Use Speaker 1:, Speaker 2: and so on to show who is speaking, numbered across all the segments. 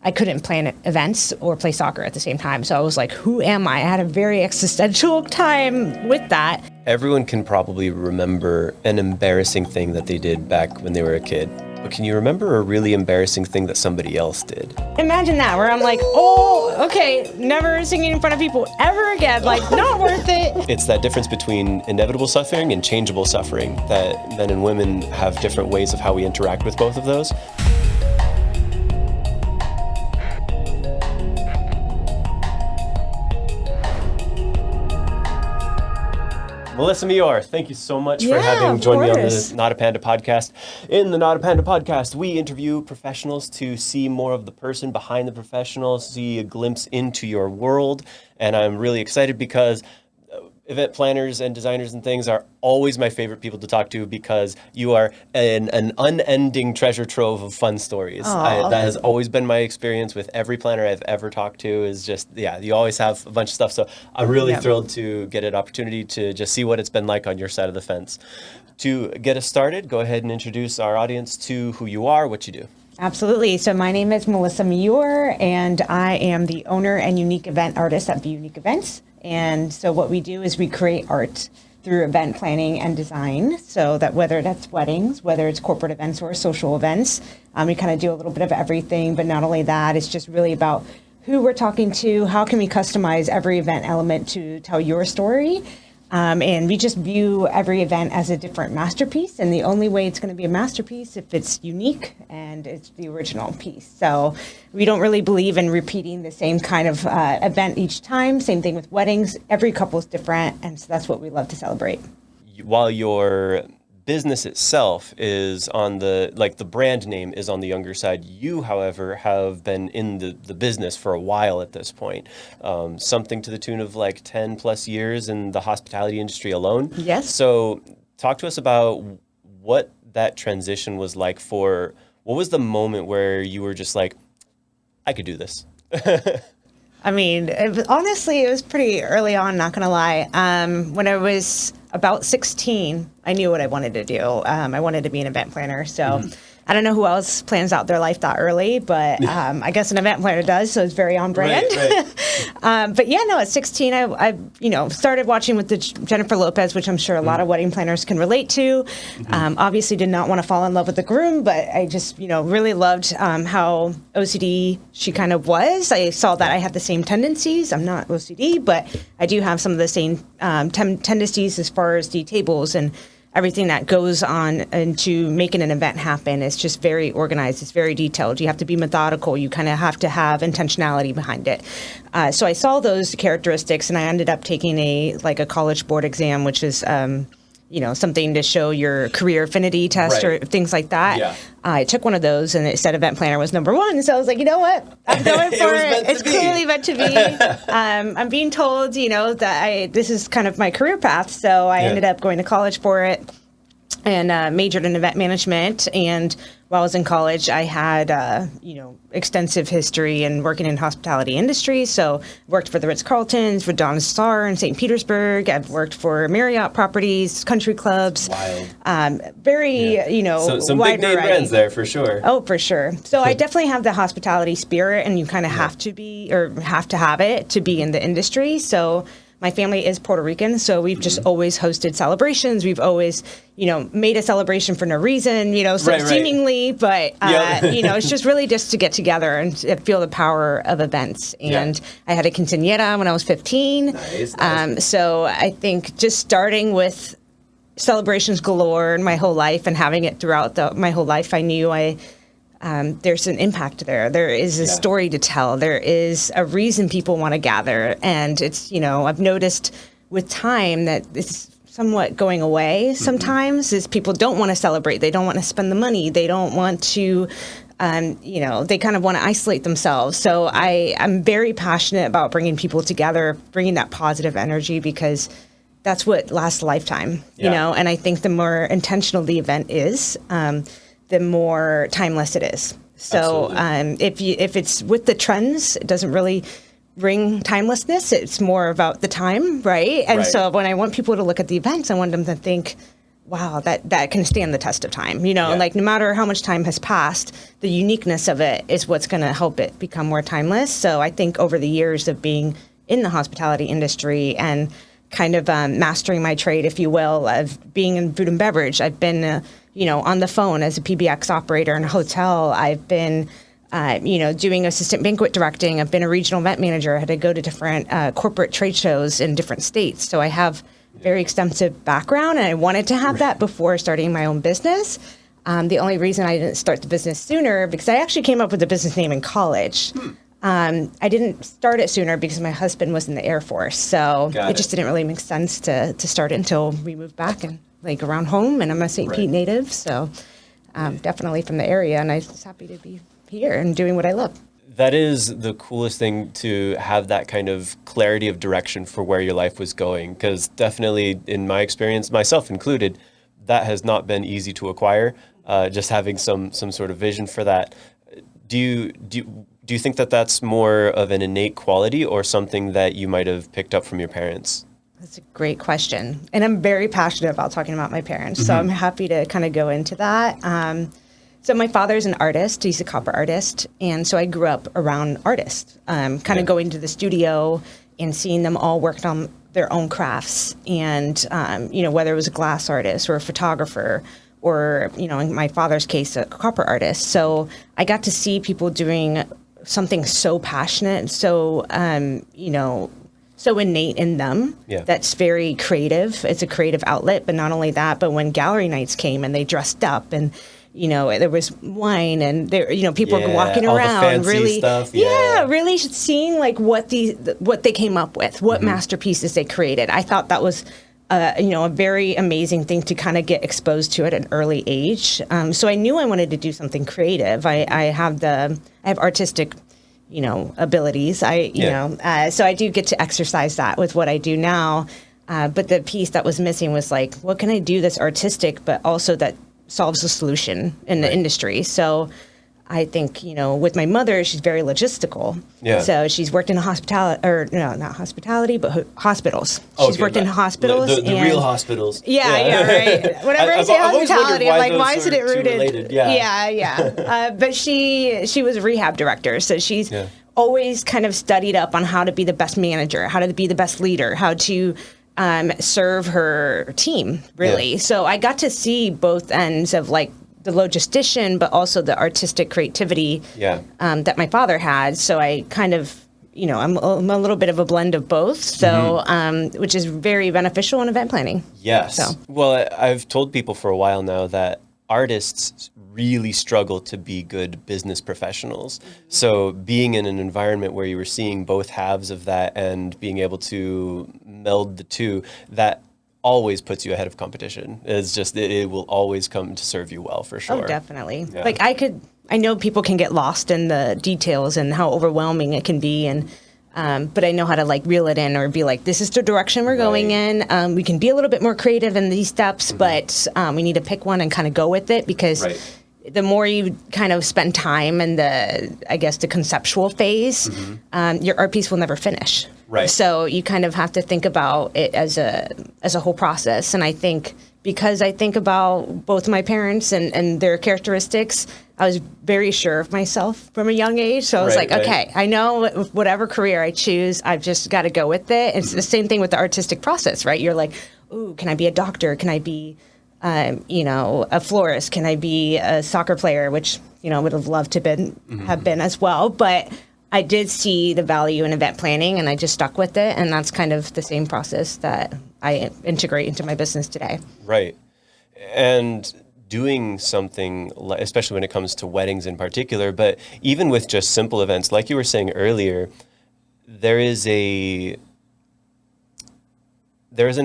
Speaker 1: I couldn't plan events or play soccer at the same time. So I was like, who am I? I had a very existential time with that.
Speaker 2: Everyone can probably remember an embarrassing thing that they did back when they were a kid. But can you remember a really embarrassing thing that somebody else did?
Speaker 1: Imagine that, where I'm like, oh, okay, never singing in front of people ever again. Like, not worth it.
Speaker 2: It's that difference between inevitable suffering and changeable suffering, that men and women have different ways of how we interact with both of those. Melissa Millour, thank you so much for having joined me on the Not A Panda Podcast. In the Not A Panda Podcast, we interview professionals to see more of the person behind the professional, see a glimpse into your world. And I'm really excited because event planners and designers and things are always my favorite people to talk to, because you are an unending treasure trove of fun stories. That has always been my experience with every planner I've ever talked to, is just, you always have a bunch of stuff. So I'm really thrilled to get an opportunity to just see what it's been like on your side of the fence. To get us started, go ahead and introduce our audience to who you are, what you do.
Speaker 1: Absolutely. So my name is Melissa Millour, and I am the owner and unique event artist at Be YOUnique Events. And so what we do is we create art through event planning and design, so that whether that's weddings, whether it's corporate events or social events, we kind of do a little bit of everything. But not only that, it's just really about who we're talking to, how can we customize every event element to tell your story. And we just view every event as a different masterpiece. And the only way it's going to be a masterpiece if it's unique and it's the original piece. So we don't really believe in repeating the same kind of event each time. Same thing with weddings. Every couple is different. And so that's what we love to celebrate.
Speaker 2: While your business itself is on the brand name is on the younger side, you, however, have been in the business for a while at this point. Something to the tune of like 10 plus years in the hospitality industry alone.
Speaker 1: Yes.
Speaker 2: So talk to us about what that transition was like. What was the moment where you were just like, I could do this?
Speaker 1: I mean, honestly, it was pretty early on, not going to lie. When I was about 16, I knew what I wanted to do. I wanted to be an event planner. So I don't know who else plans out their life that early, but I guess an event planner does, so it's very on brand. Right. But at 16, I started watching with the Jennifer Lopez, which I'm sure a lot of wedding planners can relate to. Obviously did not want to fall in love with the groom, but I just, really loved how OCD she kind of was. I saw that I had the same tendencies. I'm not OCD, but I do have some of the same tendencies as far as the tables and everything that goes on into making an event happen. Is just very organized. It's very detailed. You have to be methodical. You kind of have to have intentionality behind it. So I saw those characteristics, and I ended up taking a college board exam, which is something to show your career affinity test or things like that. Yeah. I took one of those, and it said event planner was number one. So I was like, you know what? I'm going for it. It's clearly meant to be. I'm being told, that this is kind of my career path. So I ended up going to college for it and majored in event management. And while I was in college, I had, extensive history in working in hospitality industry. So worked for the Ritz-Carltons, for Dawn Star in St. Petersburg. I've worked for Marriott properties, country clubs.
Speaker 2: Wild.
Speaker 1: Very,
Speaker 2: So some
Speaker 1: wide
Speaker 2: big name
Speaker 1: variety.
Speaker 2: brands there for sure.
Speaker 1: Oh, for sure. So I definitely have the hospitality spirit, and you kind of have to have it to be in the industry. So my family is Puerto Rican, so we've just always hosted celebrations. We've always, made a celebration for no reason, seemingly, but, it's just really just to get together and feel the power of events. And I had a quinceañera when I was 15. Nice. So I think just starting with celebrations galore my whole life and having it throughout my whole life, I knew there's an impact there. There is a story to tell. There is a reason people want to gather. And it's, I've noticed with time that it's somewhat going away sometimes, is people don't want to celebrate. They don't want to spend the money. They don't want to, they kind of want to isolate themselves. So I'm very passionate about bringing people together, bringing that positive energy, because that's what lasts a lifetime, and I think the more intentional the event is, the more timeless it is. So if it's with the trends, it doesn't really bring timelessness. It's more about the time, right? And so when I want people to look at the events, I want them to think, wow, that can stand the test of time.
Speaker 2: Yeah.
Speaker 1: Like no matter how much time has passed, the uniqueness of it is what's going to help it become more timeless. So I think over the years of being in the hospitality industry and kind of mastering my trade, if you will, of being in food and beverage, I've been, on the phone as a PBX operator in a hotel. I've been, doing assistant banquet directing. I've been a regional event manager. I had to go to different corporate trade shows in different states. So I have very extensive background, and I wanted to have that before starting my own business. The only reason I didn't start the business sooner, because I actually came up with the business name in college. I didn't start it sooner because my husband was in the Air Force. So it just didn't really make sense to start it until we moved back and like around home. And I'm a St. Pete native, so definitely from the area. And I'm just happy to be here and doing what I love.
Speaker 2: That is the coolest thing, to have that kind of clarity of direction for where your life was going. Because definitely in my experience, myself included, that has not been easy to acquire. Just having some sort of vision for that. Do you think that that's more of an innate quality or something that you might have picked up from your parents?
Speaker 1: That's a great question. And I'm very passionate about talking about my parents. So I'm happy to kind of go into that. So my father's an artist. He's a copper artist. And so I grew up around artists, kind of going to the studio and seeing them all work on their own crafts. And, whether it was a glass artist or a photographer or, in my father's case, a copper artist. So I got to see people doing something so passionate and so, so innate in them. That's very creative. It's a creative outlet. But not only that, but when gallery nights came and they dressed up and, there was wine and there, people were walking around, really,
Speaker 2: stuff,
Speaker 1: really seeing like what they came up with, what masterpieces they created. I thought that was, a very amazing thing to kind of get exposed to at an early age. So I knew I wanted to do something creative. I have artistic, abilities. So I do get to exercise that with what I do now. But the piece that was missing was like, what can I do that's artistic, but also that solves a solution in the industry. So I think, with my mother, she's very logistical. So she's worked in hospitality, not hospitality, but hospitals. She's worked in hospitals.
Speaker 2: The real hospitals.
Speaker 1: Right. Whenever I say hospitality, I'm like, why is it rooted?
Speaker 2: Related?
Speaker 1: But she was a rehab director. So she's always kind of studied up on how to be the best manager, how to be the best leader, how to serve her team, really. So I got to see both ends of like the logistician, but also the artistic creativity that my father had. So I kind of, I'm a little bit of a blend of both. So, which is very beneficial in event planning.
Speaker 2: Yes.
Speaker 1: So.
Speaker 2: Well, I've told people for a while now that artists really struggle to be good business professionals. So being in an environment where you were seeing both halves of that and being able to meld the two, that always puts you ahead of competition. It's just, it will always come to serve you well, for sure.
Speaker 1: Oh, definitely. Yeah. Like I know people can get lost in the details and how overwhelming it can be. And, but I know how to like reel it in or be like, this is the direction we're going in. We can be a little bit more creative in these steps, but we need to pick one and kind of go with it, because the more you kind of spend time in the conceptual phase, your art piece will never finish.
Speaker 2: Right.
Speaker 1: So you kind of have to think about it as a whole process. And I think because I think about both my parents and their characteristics, I was very sure of myself from a young age. So I was okay, I know whatever career I choose, I've just got to go with it. It's the same thing with the artistic process, right? You're like, ooh, can I be a doctor? Can I be a florist? Can I be a soccer player? Which, would have loved to have been as well. But I did see the value in event planning, and I just stuck with it. And that's kind of the same process that I integrate into my business today. Right.
Speaker 2: And doing something, especially when it comes to weddings in particular, but even with just simple events, like you were saying earlier, there is an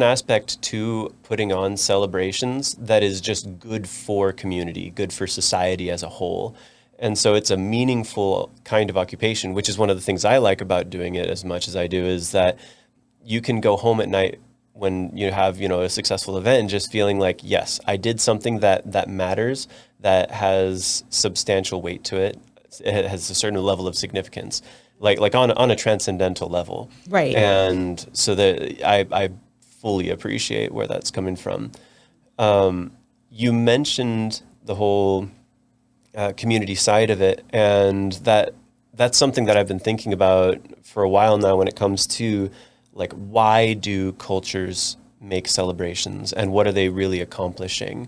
Speaker 2: aspect to putting on celebrations that is just good for community, good for society as a whole. And so it's a meaningful kind of occupation, which is one of the things I like about doing it as much as I do, is that you can go home at night when you have, a successful event and just feeling like, yes, I did something that matters, that has substantial weight to it. It has a certain level of significance, like on a transcendental level.
Speaker 1: Right.
Speaker 2: And so that I fully appreciate where that's coming from. You mentioned the whole community side of it, and that's something that I've been thinking about for a while now when it comes to like, why do cultures make celebrations and what are they really accomplishing?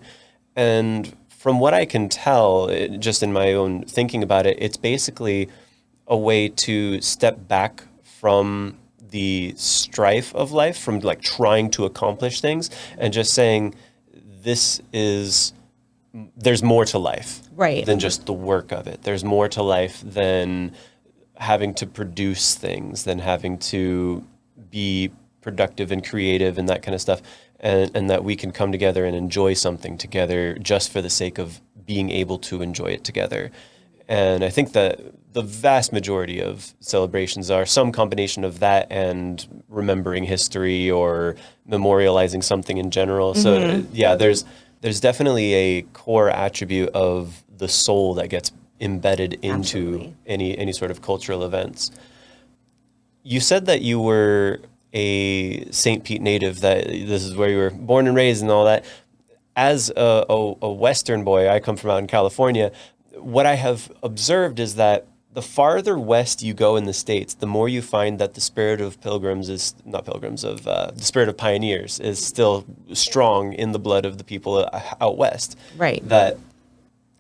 Speaker 2: And from what I can tell, just in my own thinking about it, it's basically a way to step back from the strife of life, from like trying to accomplish things and just saying, there's more to life than just the work of it. There's more to life than having to produce things, than having to be productive and creative and that kind of stuff. And that we can come together and enjoy something together just for the sake of being able to enjoy it together. And I think that the vast majority of celebrations are some combination of that and remembering history or memorializing something in general. So yeah, there's definitely a core attribute of the soul that gets embedded into any sort of cultural events. You said that you were a St. Pete native, that this is where you were born and raised and all that. As a Western boy, I come from out in California. What I have observed is that the farther west you go in the States, the more you find that the spirit of the spirit of pioneers is still strong in the blood of the people out west.
Speaker 1: Right.
Speaker 2: That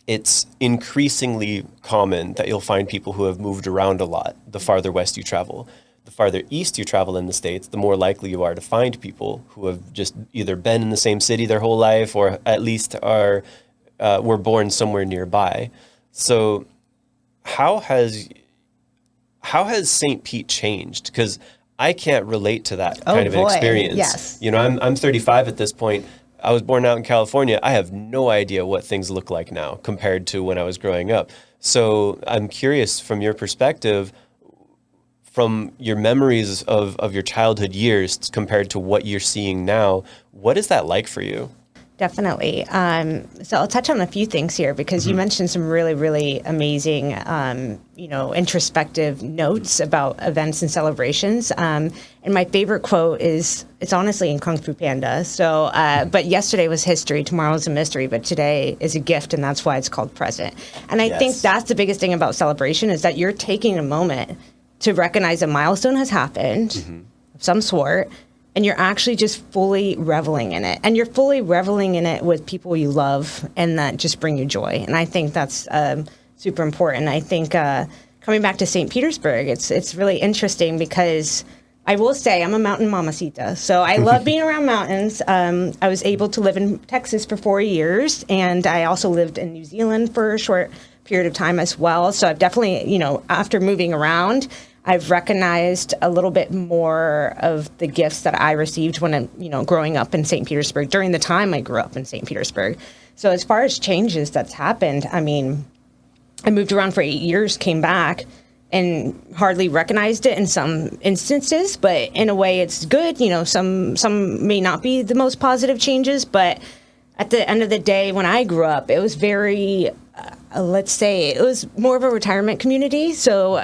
Speaker 2: it's increasingly common that you'll find people who have moved around a lot the farther west you travel. The farther east you travel in the States, the more likely you are to find people who have just either been in the same city their whole life or at least were born somewhere nearby. So how has St. Pete changed? Because I can't relate to that kind of an experience.
Speaker 1: Yes.
Speaker 2: You know, I'm 35 at this point. I was born out in California. I have no idea what things look like now compared to when I was growing up. So I'm curious, from your perspective, from your memories of your childhood years compared to what you're seeing now, what is that like for you?
Speaker 1: Definitely. So I'll touch on a few things here because you mentioned some really, really amazing, introspective notes about events and celebrations. And my favorite quote is, it's honestly in Kung Fu Panda. So, but yesterday was history, tomorrow's a mystery, but today is a gift, and that's why it's called present. And I think that's the biggest thing about celebration is that you're taking a moment to recognize a milestone has happened of some sort, and you're actually just fully reveling in it. And you're fully reveling in it with people you love and that just bring you joy. And I think that's super important. I think coming back to St. Petersburg, it's really interesting because I will say I'm a mountain mamacita. So I love being around mountains. I was able to live in Texas for 4 years, and I also lived in New Zealand for a short period of time as well. So I've definitely, after moving around, I've recognized a little bit more of the gifts that I received when I'm, growing up in St. Petersburg, during the time I grew up in St. Petersburg. So as far as changes that's happened, I mean, I moved around for 8 years, came back, and hardly recognized it in some instances, but in a way it's good. Some may not be the most positive changes, but at the end of the day, when I grew up, it was very... let's say it was more of a retirement community. So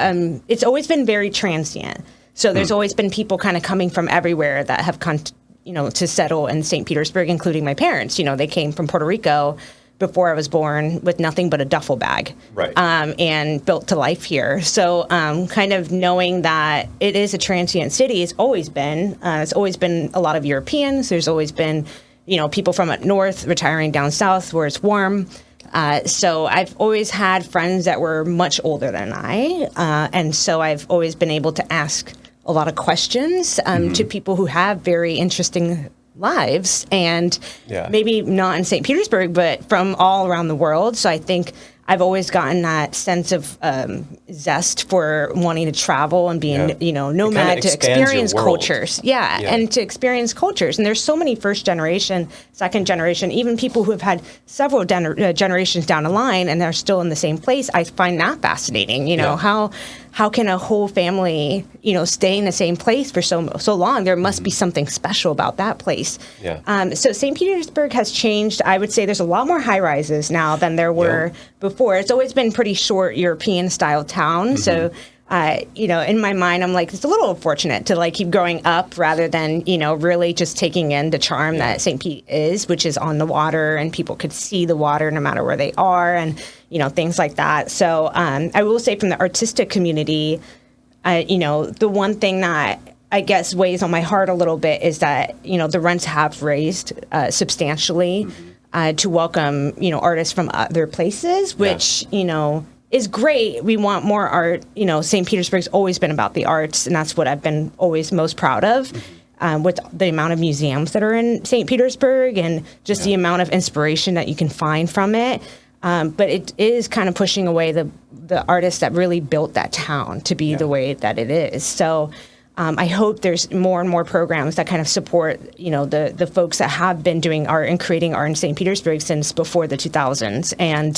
Speaker 1: it's always been very transient. So there's always been people kind of coming from everywhere that have come, to settle in St. Petersburg, including my parents. They came from Puerto Rico before I was born with nothing but a duffel bag,
Speaker 2: right.
Speaker 1: And built to life here. So kind of knowing that it is a transient city, it's always been a lot of Europeans. There's always been, people from up north retiring down south where it's warm. So I've always had friends that were much older than I, and so I've always been able to ask a lot of questions to people who have very interesting lives, and maybe not in St. Petersburg, but from all around the world. So I think I've always gotten that sense of zest for wanting to travel and being, nomad to experience cultures. And to experience cultures. And there's so many first generation, second generation, even people who have had several generations down the line and they're still in the same place. I find that fascinating. How can a whole family, stay in the same place for so long? There must be something special about that place. So St. Petersburg has changed. I would say there's a lot more high rises now than there were before. It's always been pretty short European style town. So in my mind, I'm like, it's a little fortunate to like keep growing up rather than, really just taking in the charm that St. Pete is, which is on the water and people could see the water no matter where they are and, things like that. So I will say from the artistic community, the one thing that I guess weighs on my heart a little bit is that, the rents have raised substantially to welcome, artists from other places, which, is great. We want more art. St. Petersburg's always been about the arts, and that's what I've been always most proud of with the amount of museums that are in St. Petersburg and just the amount of inspiration that you can find from it. But it is kind of pushing away the artists that really built that town to be the way that it is. So I hope there's more and more programs that kind of support, the folks that have been doing art and creating art in St. Petersburg since before the 2000s. And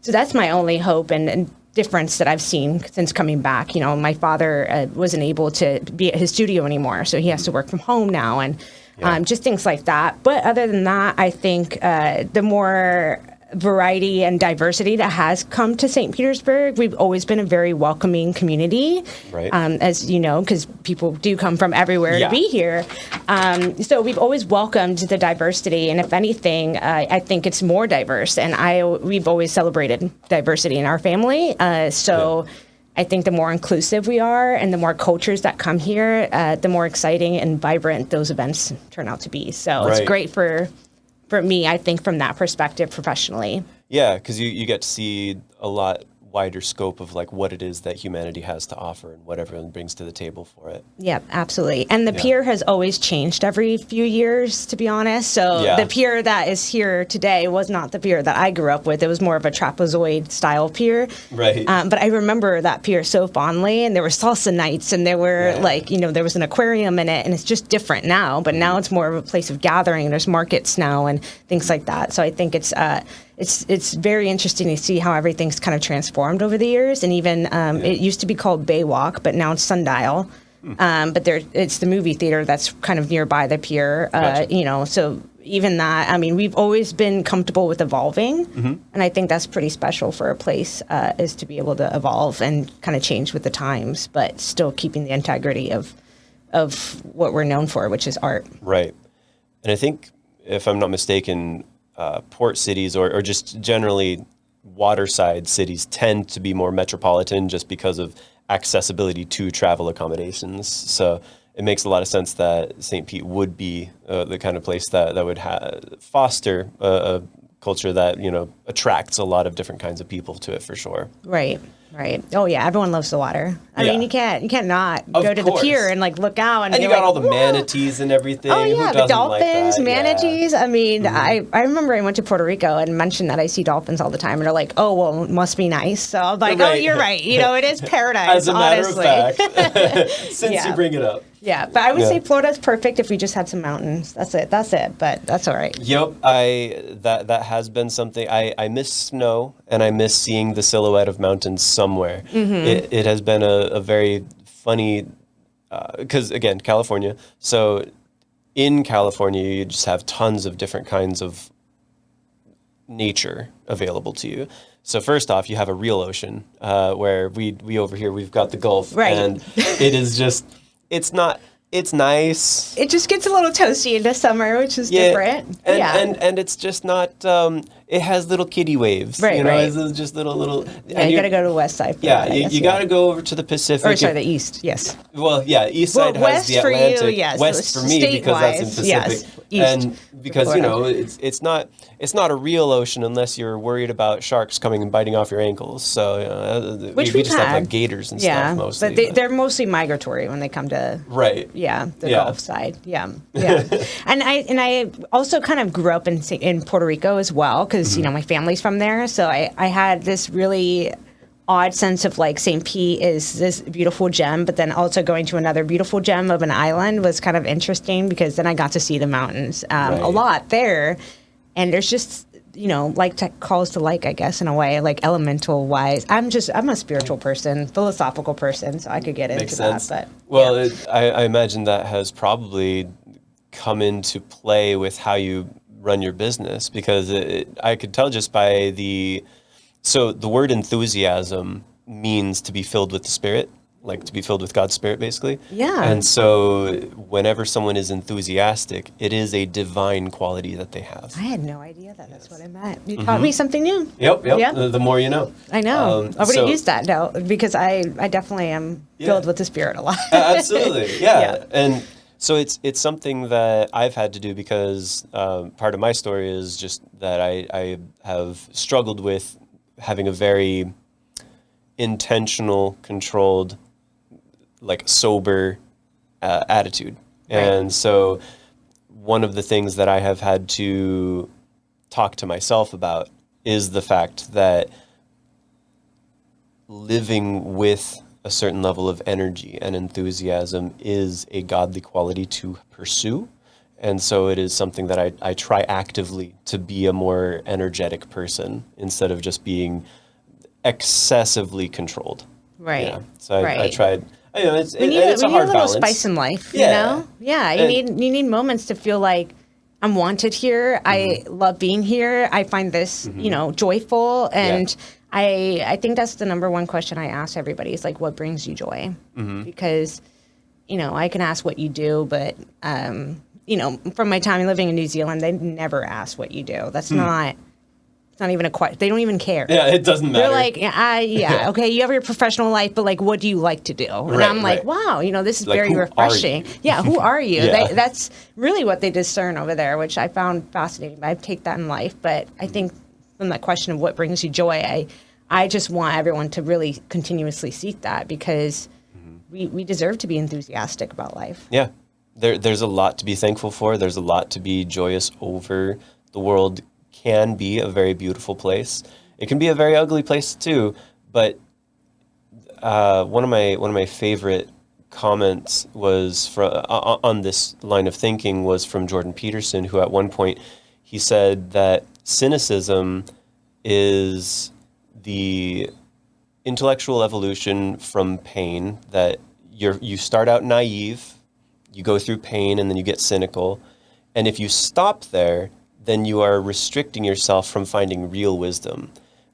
Speaker 1: so that's my only hope and difference that I've seen since coming back. My father wasn't able to be at his studio anymore, so he has to work from home now and just things like that. But other than that, I think the more variety and diversity that has come to St. Petersburg. We've always been a very welcoming community, as you know, because people do come from everywhere to be here. So we've always welcomed the diversity, and if anything, I think it's more diverse. And we've always celebrated diversity in our family. I think the more inclusive we are and the more cultures that come here, the more exciting and vibrant those events turn out to be. So it's great for me, I think, from that perspective professionally. Yeah,
Speaker 2: because you get to see a lot wider scope of like what it is that humanity has to offer and what everyone brings to the table for it.
Speaker 1: Yeah, absolutely. And the pier has always changed every few years, to be honest. So the pier that is here today was not the pier that I grew up with. It was more of a trapezoid style pier.
Speaker 2: Right.
Speaker 1: But I remember that pier so fondly, and there were salsa nights, and there were there was an aquarium in it, and it's just different now. But now it's more of a place of gathering. There's markets now and things like that. So I think it's very interesting to see how everything's kind of transformed over the years. And even it used to be called Baywalk, but now it's Sundial. But it's the movie theater that's kind of nearby the pier.
Speaker 2: Gotcha.
Speaker 1: So even that, I mean, we've always been comfortable with evolving. And I think that's pretty special for a place is to be able to evolve and kind of change with the times, but still keeping the integrity of what we're known for, which is art.
Speaker 2: Right. And I think, if I'm not mistaken, port cities or just generally waterside cities tend to be more metropolitan just because of accessibility to travel accommodations. So it makes a lot of sense that St. Pete would be the kind of place that would foster a culture that, attracts a lot of different kinds of people to it for sure.
Speaker 1: Right. Oh yeah, everyone loves the water. I mean, you can't not go to the pier and like look out and
Speaker 2: you got all the manatees and everything.
Speaker 1: Oh yeah, the dolphins,
Speaker 2: like
Speaker 1: manatees. I mean, I remember I went to Puerto Rico and mentioned that I see dolphins all the time, and they're like, oh well, it must be nice. So I'm like, oh, you're right. It is paradise.
Speaker 2: As a matter of fact, since you bring it up.
Speaker 1: Yeah, but I would say Florida's perfect if we just had some mountains. That's it. But that's all right.
Speaker 2: Yep, that has been something. I miss snow and I miss seeing the silhouette of mountains somewhere. It has been a very funny, because again, California. So in California, you just have tons of different kinds of nature available to you. So first off, you have a real ocean, where we over here, we've got the Gulf.
Speaker 1: Right.
Speaker 2: And it is just... It's nice.
Speaker 1: It just gets a little toasty in the summer, which is different.
Speaker 2: And it's just not, it has little kiddie waves.
Speaker 1: Right.
Speaker 2: It's just little.
Speaker 1: Yeah, you got to go to the west side.
Speaker 2: You got to go over to the Pacific.
Speaker 1: Or sorry, the east, yes.
Speaker 2: Well, east side has the Atlantic.
Speaker 1: For you, yes.
Speaker 2: West for me, because that's in Pacific.
Speaker 1: Yes. East.
Speaker 2: And because, it's not a real ocean unless you're worried about sharks coming and biting off your ankles. So,
Speaker 1: we
Speaker 2: just have like gators and stuff mostly.
Speaker 1: But they're mostly migratory when they come to the Gulf side. And I also kind of grew up in Puerto Rico as well because my family's from there. So I had this really odd sense of like St. Pete is this beautiful gem, but then also going to another beautiful gem of an island was kind of interesting because then I got to see the mountains a lot there. And there's just, like calls to like, I guess, in a way, like elemental wise. I'm a spiritual person, philosophical person, so I could get into that. But
Speaker 2: I imagine that has probably come into play with how you run your business because I could tell just by the word enthusiasm means to be filled with the Spirit, like to be filled with God's Spirit, basically.
Speaker 1: Yeah.
Speaker 2: And so whenever someone is enthusiastic, it is a divine quality that they have.
Speaker 1: I had no idea that that's what it meant. You taught me something new.
Speaker 2: Yep. The more you know.
Speaker 1: I know. I would have used that now because I definitely am filled with the Spirit a lot.
Speaker 2: Absolutely. Yeah. And so it's something that I've had to do because part of my story is just that I have struggled with having a very intentional, controlled, like sober attitude. And so one of the things that I have had to talk to myself about is the fact that living with a certain level of energy and enthusiasm is a godly quality to pursue. And so it is something that I try actively to be a more energetic person instead of just being excessively controlled.
Speaker 1: Right.
Speaker 2: Yeah. So I tried. You know, it's a hard balance.
Speaker 1: We need a little spice in life, you know? Yeah, you need moments to feel like I'm wanted here. I love being here. I find this, you know, joyful. And I think that's the number one question I ask everybody is like, what brings you joy? Because, you know, I can ask what you do, but, you know, from my time living in New Zealand, they never ask what you do. That's not... It's not even a question. They don't even care.
Speaker 2: Yeah, it doesn't matter.
Speaker 1: They're like, okay, you have your professional life, but like, what do you like to do? And I'm like, wow, you know, this is like, very refreshing. Yeah, who are you? That's really what they discern over there, which I found fascinating. I take that in life, but I think from that question of what brings you joy, I just want everyone to really continuously seek that because we deserve to be enthusiastic about life.
Speaker 2: Yeah, there's a lot to be thankful for. There's a lot to be joyous over. The world can be a very beautiful place. It can be a very ugly place too. But one of my favorite comments was on this line of thinking was from Jordan Peterson, who at one point he said that cynicism is the intellectual evolution from pain. That you start out naive, you go through pain, and then you get cynical. And if you stop there, then you are restricting yourself from finding real wisdom,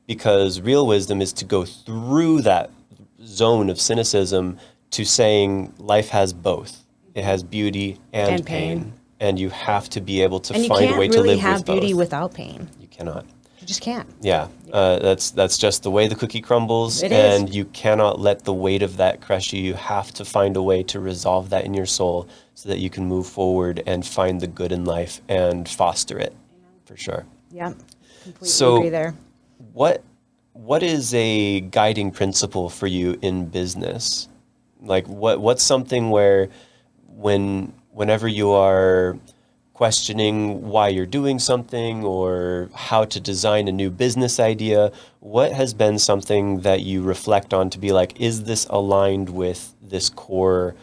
Speaker 2: because real wisdom is to go through that zone of cynicism to saying life has both. It has beauty and pain. And you have to be able to find a way to live with both. And you can't really have beauty
Speaker 1: without pain.
Speaker 2: You cannot.
Speaker 1: You just can't.
Speaker 2: Yeah. That's just the way the cookie crumbles. And you cannot let the weight of that crush you. You have to find a way to resolve that in your soul so that you can move forward and find the good in life and foster it, for sure.
Speaker 1: Yeah, completely agree there.
Speaker 2: What is a guiding principle for you in business? Like what's something where whenever you are questioning why you're doing something or how to design a new business idea, what has been something that you reflect on to be like, is this aligned with this core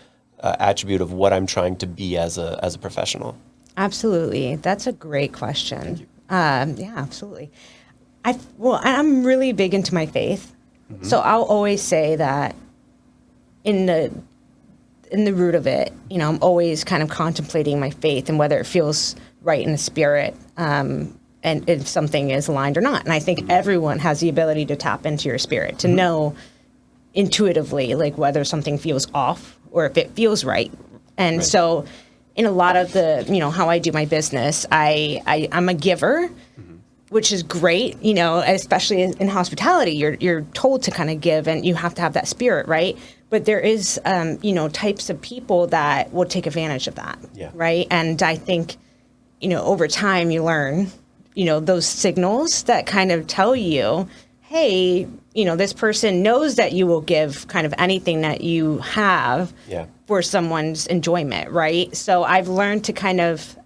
Speaker 2: attribute of what I'm trying to be as a professional?
Speaker 1: Absolutely. That's a great question. Yeah, absolutely. I'm really big into my faith. So I'll always say that in the root of it, you know, I'm always kind of contemplating my faith and whether it feels right in the spirit, and if something is aligned or not. And I think everyone has the ability to tap into your spirit, to know intuitively, like whether something feels off or if it feels right. And so in a lot of the, you know, how I do my business, I'm a giver, which is great, you know, especially in hospitality. You're told to kind of give and you have to have that spirit, right? But there is, you know, types of people that will take advantage of that, right? And I think, you know, over time you learn, you know, those signals that kind of tell you, hey, you know, this person knows that you will give kind of anything that you have for someone's enjoyment, right? So I've learned to kind of,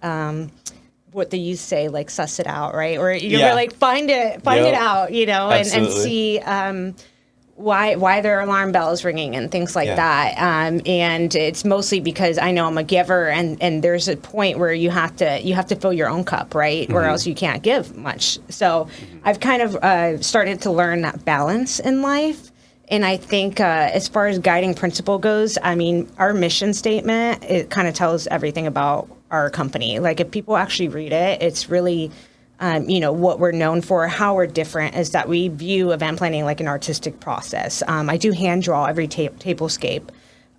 Speaker 1: what they used to say, like suss it out, right? Or you're like find it out, you know, and see why there are alarm bells ringing and things like that. And it's mostly because I know I'm a giver, and there's a point where you have to fill your own cup, right? Or else you can't give much. So I've kind of started to learn that balance in life. And I think as far as guiding principle goes, I mean, our mission statement, it kind of tells everything about our company. Like if people actually read it, it's really what we're known for, how we're different is that we view event planning like an artistic process. I do hand draw every tablescape.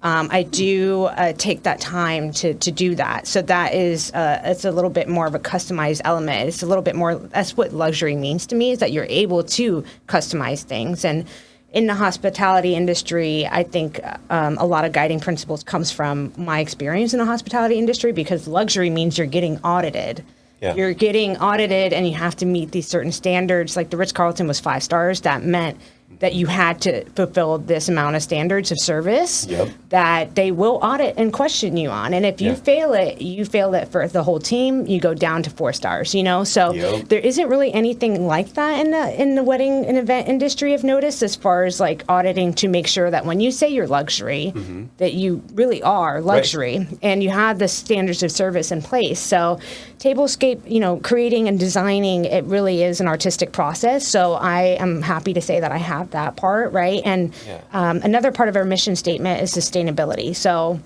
Speaker 1: I do take that time to do that. So that is, it's a little bit more of a customized element. It's a little bit more, that's what luxury means to me, is that you're able to customize things. And in the hospitality industry, I think a lot of guiding principles comes from my experience in the hospitality industry, because luxury means you're getting audited. Yeah. You're getting audited and you have to meet these certain standards. Like the Ritz-Carlton was 5 stars. That meant that you had to fulfill this amount of standards of service that they will audit and question you on. And if you fail it, you fail it for the whole team. You go down to 4 stars, So there isn't really anything like that in the wedding and event industry, I've noticed, as far as like auditing to make sure that when you say you're luxury, that you really are luxury and you have the standards of service in place. So tablescape, creating and designing, it really is an artistic process. So I am happy to say that I have that part, right? And another part of our mission statement is sustainability. So,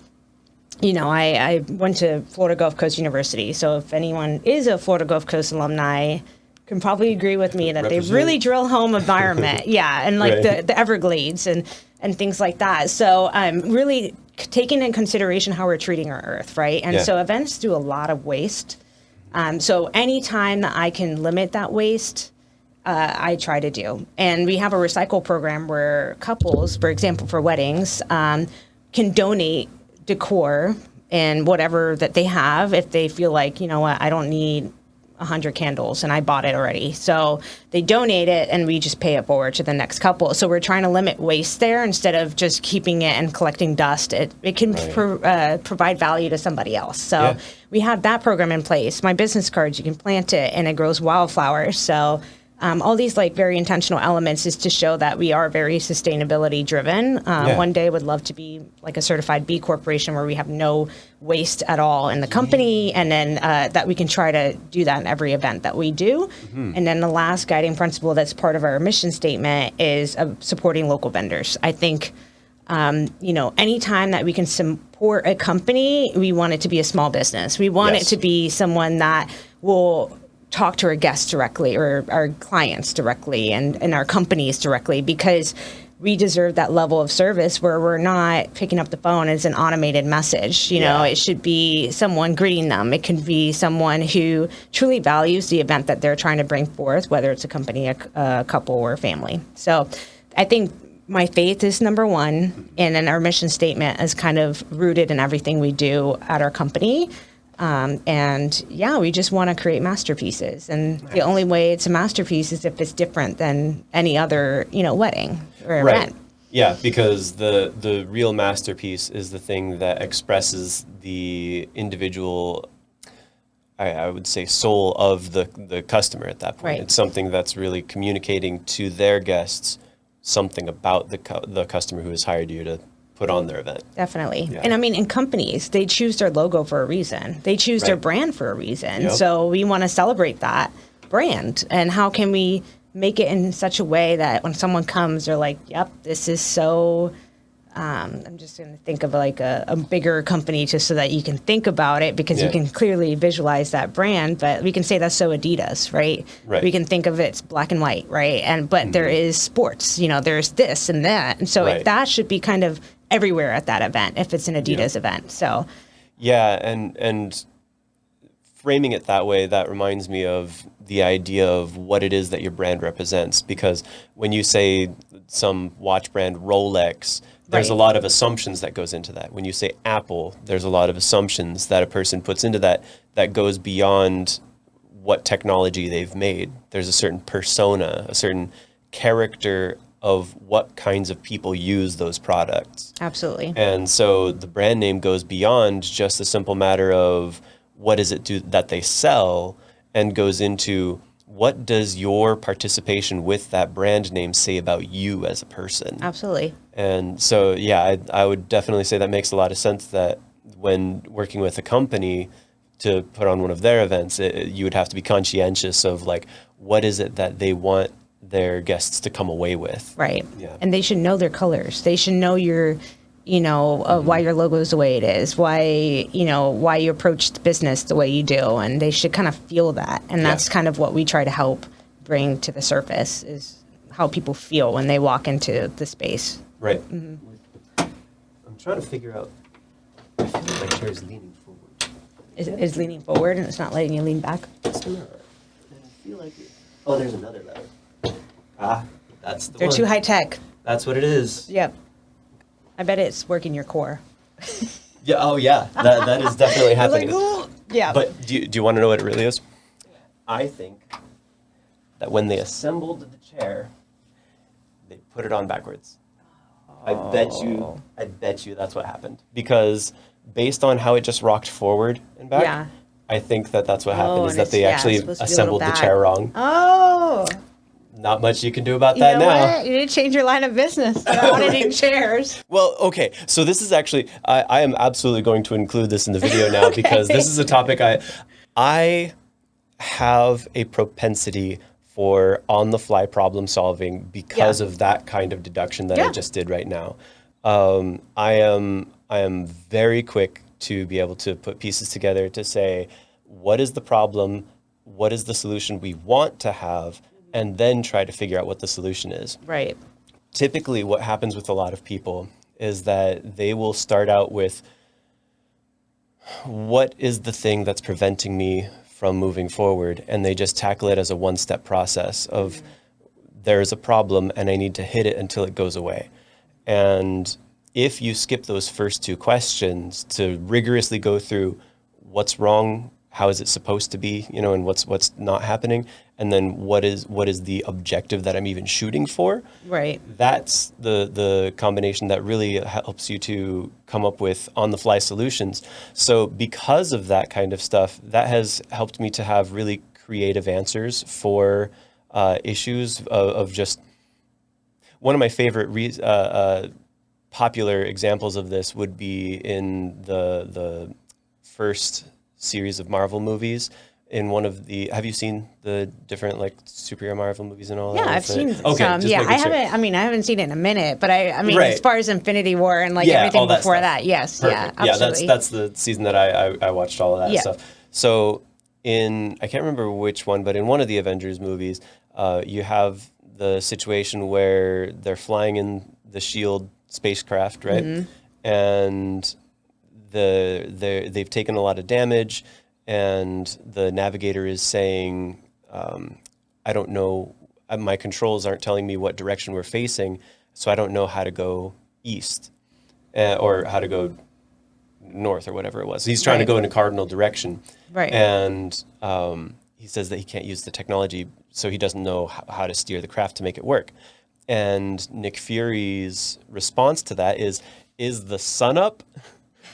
Speaker 1: I went to Florida Gulf Coast University. So if anyone is a Florida Gulf Coast alumni, can probably agree with me that they really drill home environment. And like the Everglades and things like that. So really taking in consideration how we're treating our earth, right? And so events do a lot of waste. So anytime that I can limit that waste, I try to do. And we have a recycle program where couples, for example, for weddings, can donate decor and whatever that they have if they feel like, I don't need 100 candles and I bought it already. So they donate it and we just pay it forward to the next couple. So we're trying to limit waste there instead of just keeping it and collecting dust. It can provide value to somebody else. So we have that program in place. My business cards, you can plant it and it grows wildflowers. So all these like very intentional elements is to show that we are very sustainability driven. One day would love to be like a certified B Corporation where we have no waste at all in the company, and then that we can try to do that in every event that we do. And then the last guiding principle that's part of our mission statement is supporting local vendors. I think anytime that we can support a company, we want it to be a small business. We want it to be someone that will talk to our guests directly or our clients directly and our companies directly, because we deserve that level of service where we're not picking up the phone as an automated message. It should be someone greeting them. It can be someone who truly values the event that they're trying to bring forth, whether it's a company, a couple, or a family. So I think my faith is number one, and then our mission statement is kind of rooted in everything we do at our company. We just want to create masterpieces, and the only way it's a masterpiece is if it's different than any other, wedding or event.
Speaker 2: Yeah, because the real masterpiece is the thing that expresses the individual, I would say, soul of the customer at that point. Right. It's something that's really communicating to their guests something about the customer who has hired you to put on their event.
Speaker 1: Definitely. Yeah. And I mean, in companies, they choose their logo for a reason. They choose their brand for a reason. So we want to celebrate that brand. And how can we make it in such a way that when someone comes, they're like, yep, this is so, I'm just going to think of like a bigger company just so that you can think about it, because you can clearly visualize that brand. But we can say that's so Adidas, right? We can think of it's black and white, right? But there is sports, there's this and that. And so that should be kind of everywhere at that event if it's an Adidas event. So
Speaker 2: and framing it that way, that reminds me of the idea of what it is that your brand represents, because when you say some watch brand Rolex, there's a lot of assumptions that goes into that. When you say Apple, there's a lot of assumptions that a person puts into that goes beyond what technology they've made. There's a certain persona, a certain character of what kinds of people use those products.
Speaker 1: Absolutely.
Speaker 2: And so the brand name goes beyond just a simple matter of what is it that they sell, and goes into what does your participation with that brand name say about you as a person.
Speaker 1: Absolutely.
Speaker 2: And so, I would definitely say that makes a lot of sense, that when working with a company to put on one of their events, you would have to be conscientious of like, what is it that they want their guests to come away with.
Speaker 1: Right. Yeah. And they should know their colors. They should know your why your logo is the way it is, why you approach the business the way you do, and they should kind of feel that. And that's kind of what we try to help bring to the surface, is how people feel when they walk into the space.
Speaker 2: Right. Mm-hmm. I'm trying to figure out. I feel like my chair is leaning forward.
Speaker 1: Is leaning forward, and it's not letting you lean back?
Speaker 2: It's not. I feel like it. Oh, there's another lever. That's the
Speaker 1: They're
Speaker 2: one.
Speaker 1: too high tech.
Speaker 2: That's what it is.
Speaker 1: Yep. I bet it's working your core.
Speaker 2: Yeah. Oh, yeah. That is definitely happening.
Speaker 1: Yeah.
Speaker 2: But do you want to know what it really is? I think that when they assembled the chair, they put it on backwards. I bet you that's what happened. Because based on how it just rocked forward and back, I think that's what happened, is that they actually assembled the chair wrong.
Speaker 1: Oh.
Speaker 2: Not much you can do about that now.
Speaker 1: What? You need to change your line of business. Auditing chairs.
Speaker 2: Well, okay. So this is actually, I am absolutely going to include this in the video now, because this is a topic I have a propensity for on-the-fly problem solving because of that kind of deduction that I just did right now. I am very quick to be able to put pieces together to say, what is the problem? What is the solution we want to have? And then try to figure out what the solution is.
Speaker 1: Right.
Speaker 2: Typically, what happens with a lot of people is that they will start out with, what is the thing that's preventing me from moving forward? And they just tackle it as a one-step process of, there is a problem and I need to hit it until it goes away. And if you skip those first two questions to rigorously go through what's wrong, how is it supposed to be, and what's not happening, and then what is the objective that I'm even shooting for?
Speaker 1: Right.
Speaker 2: That's the combination that really helps you to come up with on-the-fly solutions. So because of that kind of stuff, that has helped me to have really creative answers for issues of just, one of my favorite popular examples of this would be in the first series of Marvel movies. In one of the, have you seen the different superhero Marvel movies and all that?
Speaker 1: Yeah, I've seen some.
Speaker 2: Yeah,
Speaker 1: I haven't seen it in a minute, but I mean, as far as Infinity War and everything before that, yes,
Speaker 2: perfect.
Speaker 1: Yeah, absolutely.
Speaker 2: Yeah, that's the season that I watched all of that stuff. So I can't remember which one, but in one of the Avengers movies, you have the situation where they're flying in the SHIELD spacecraft, right? Mm-hmm. And they've taken a lot of damage, and the navigator is saying, I don't know, my controls aren't telling me what direction we're facing, so I don't know how to go east or how to go north or whatever it was. He's trying to go in a cardinal direction.
Speaker 1: Right.
Speaker 2: And he says that he can't use the technology, so he doesn't know how to steer the craft to make it work. And Nick Fury's response to that is the sun up?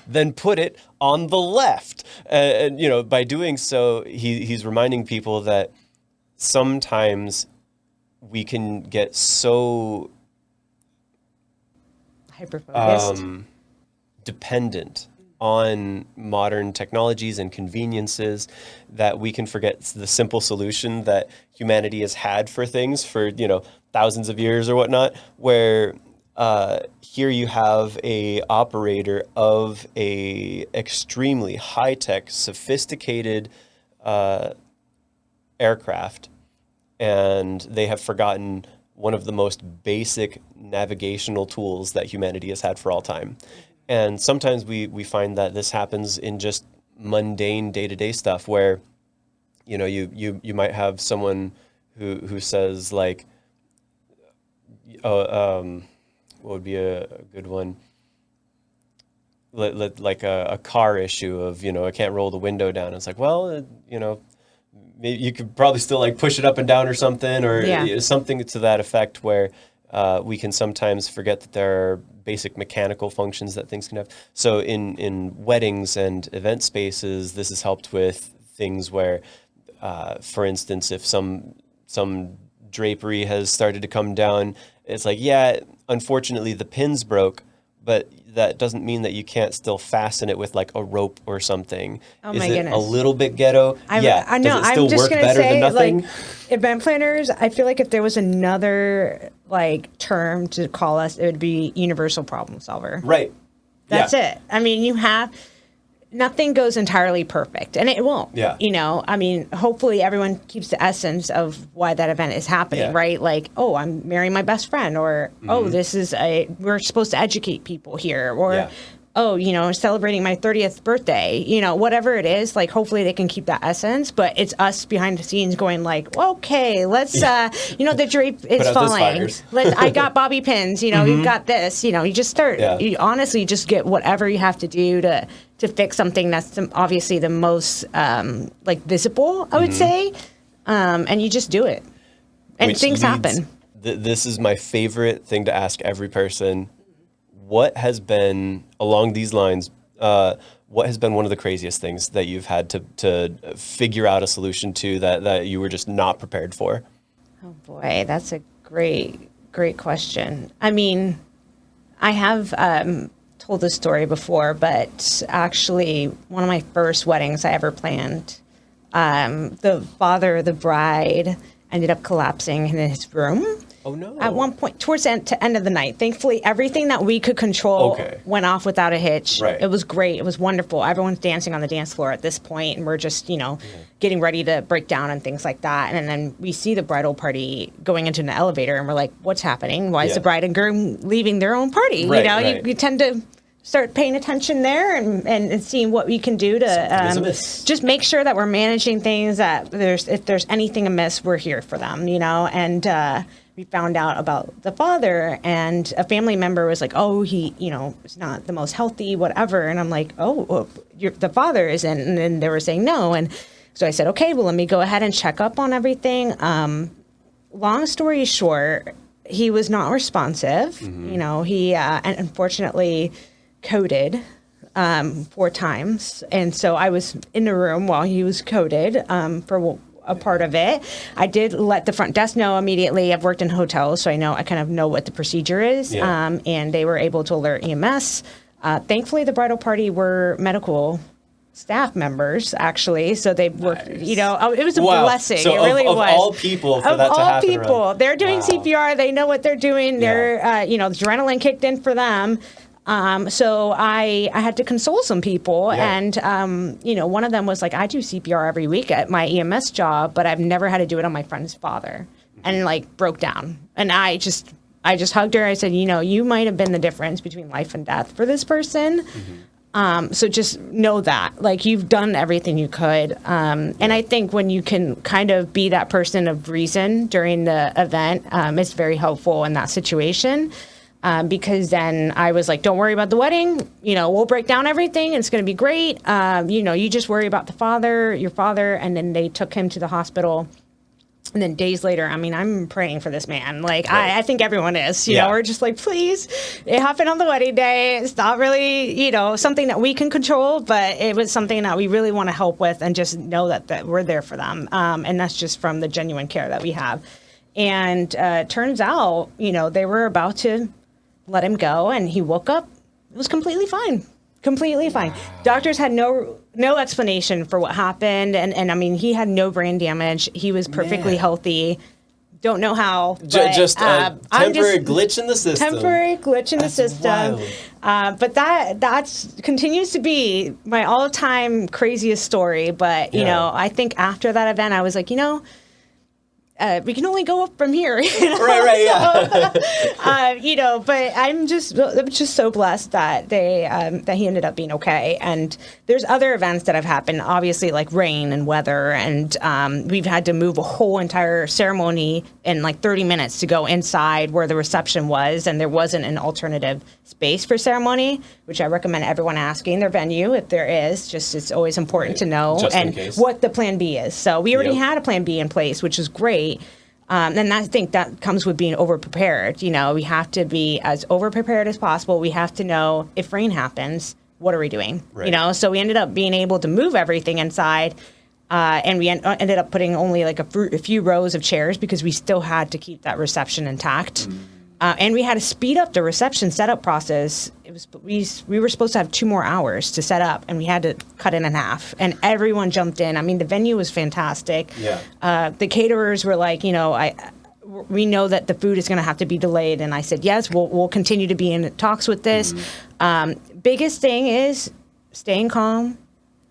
Speaker 2: Then put it on the left. And by doing so, he's reminding people that sometimes we can get so
Speaker 1: hyper-focused,
Speaker 2: dependent on modern technologies and conveniences that we can forget the simple solution that humanity has had for things for, thousands of years or whatnot, where here you have a operator of a extremely high-tech, sophisticated aircraft, and they have forgotten one of the most basic navigational tools that humanity has had for all time. And sometimes we find that this happens in just mundane day-to-day stuff where, you might have someone who says what would be a good one? Like a car issue of, I can't roll the window down. It's maybe you could probably still push it up and down or something, or something to that effect, where we can sometimes forget that there are basic mechanical functions that things can have. So in weddings and event spaces, this has helped with things where, for instance, if some drapery has started to come down, it's unfortunately the pins broke, but that doesn't mean that you can't still fasten it with a rope or something.
Speaker 1: Oh,
Speaker 2: Is
Speaker 1: my
Speaker 2: it
Speaker 1: goodness.
Speaker 2: a little bit ghetto?
Speaker 1: I know.
Speaker 2: Does it still
Speaker 1: I'm just
Speaker 2: work
Speaker 1: gonna
Speaker 2: better
Speaker 1: say,
Speaker 2: than nothing?
Speaker 1: Event planners, I feel like if there was another term to call us, it would be universal problem solver.
Speaker 2: Right.
Speaker 1: That's it. I mean, nothing goes entirely perfect, and it won't.
Speaker 2: Yeah.
Speaker 1: I mean, hopefully everyone keeps the essence of why that event is happening, right? Like, oh, I'm marrying my best friend, or oh, we're supposed to educate people here, or oh, celebrating my 30th birthday, whatever it is, like, hopefully they can keep that essence, but it's us behind the scenes going like, okay, let's, the drape is falling. I got bobby pins, you've got this, you just start, you honestly just get whatever you have to do to fix something that's obviously the most, visible, I would say. And you just do it. And things happen.
Speaker 2: This is my favorite thing to ask every person. What has been, along these lines, what has been one of the craziest things that you've had to figure out a solution to that you were just not prepared for?
Speaker 1: Oh boy, that's a great question. I mean, I have told this story before, but actually one of my first weddings I ever planned, the father of the bride ended up collapsing in his room.
Speaker 2: Oh, no.
Speaker 1: At one point, towards the end of the night, thankfully, everything that we could control went off without a hitch.
Speaker 2: Right.
Speaker 1: It was great. It was wonderful. Everyone's dancing on the dance floor at this point, and we're just, getting ready to break down and things like that. And then we see the bridal party going into an elevator, and we're like, what's happening? Why is the bride and groom leaving their own party?
Speaker 2: Right,
Speaker 1: You tend to start paying attention there and seeing what we can do to just make sure that we're managing things, that if there's anything amiss, we're here for them, and we found out about the father, and a family member was like, oh, he, is not the most healthy, whatever. And I'm like, oh, well, the father isn't. And then they were saying no. And so I said, okay, well, let me go ahead and check up on everything. Long story short, he was not responsive. He unfortunately coded 4 times. And so I was in the room while he was coded for a part of it. I did let the front desk know immediately. I've worked in hotels, so I kind of know what the procedure is. And they were able to alert EMS. Thankfully, the bridal party were medical staff members, actually. So they worked, it was a blessing.
Speaker 2: So
Speaker 1: it really
Speaker 2: of
Speaker 1: was.
Speaker 2: all people for that to happen. Of all
Speaker 1: people. They're doing CPR. They know what they're doing. They're, the adrenaline kicked in for them. So I had to console some people, and one of them was like, I do CPR every week at my EMS job, but I've never had to do it on my friend's father, and broke down. And I just hugged her. I said, you might have been the difference between life and death for this person. So just know that, you've done everything you could. And I think when you can kind of be that person of reason during the event, it's very helpful in that situation. Because then I was like, don't worry about the wedding. We'll break down everything. It's going to be great. You just worry about your father. And then they took him to the hospital. And then days later, I'm praying for this man. I think everyone is, we're just like, please, it happened on the wedding day. It's not really, something that we can control, but it was something that we really want to help with, and just know that we're there for them. And that's just from the genuine care that we have. And turns out, they were about to let him go, and he woke up. It was completely fine. Doctors had no explanation for what happened, and he had no brain damage. He was perfectly healthy. Don't know how. But,
Speaker 2: just a temporary glitch in the system.
Speaker 1: But that continues to be my all-time craziest story. But I think after that event, I was like, we can only go up from here.
Speaker 2: Right, yeah.
Speaker 1: But I'm just so blessed that that he ended up being okay. And there's other events that have happened, obviously, like rain and weather, and we've had to move a whole entire ceremony in 30 minutes to go inside where the reception was, and there wasn't an alternative space for ceremony, which I recommend everyone asking their venue if there is. Just it's always important to know and what the plan B is. So we already had a plan B in place, which is great. And I think that comes with being over-prepared. We have to be as over-prepared as possible. We have to know if rain happens, what are we doing? Right. So we ended up being able to move everything inside, and we ended up putting only a few rows of chairs because we still had to keep that reception intact. And we had to speed up the reception setup process. We were supposed to have 2 more hours to set up, and we had to cut it in half. And everyone jumped in. The venue was fantastic. Yeah. The caterers were like, we know that the food is going to have to be delayed. And I said, yes, we'll continue to be in talks with this. Biggest thing is staying calm.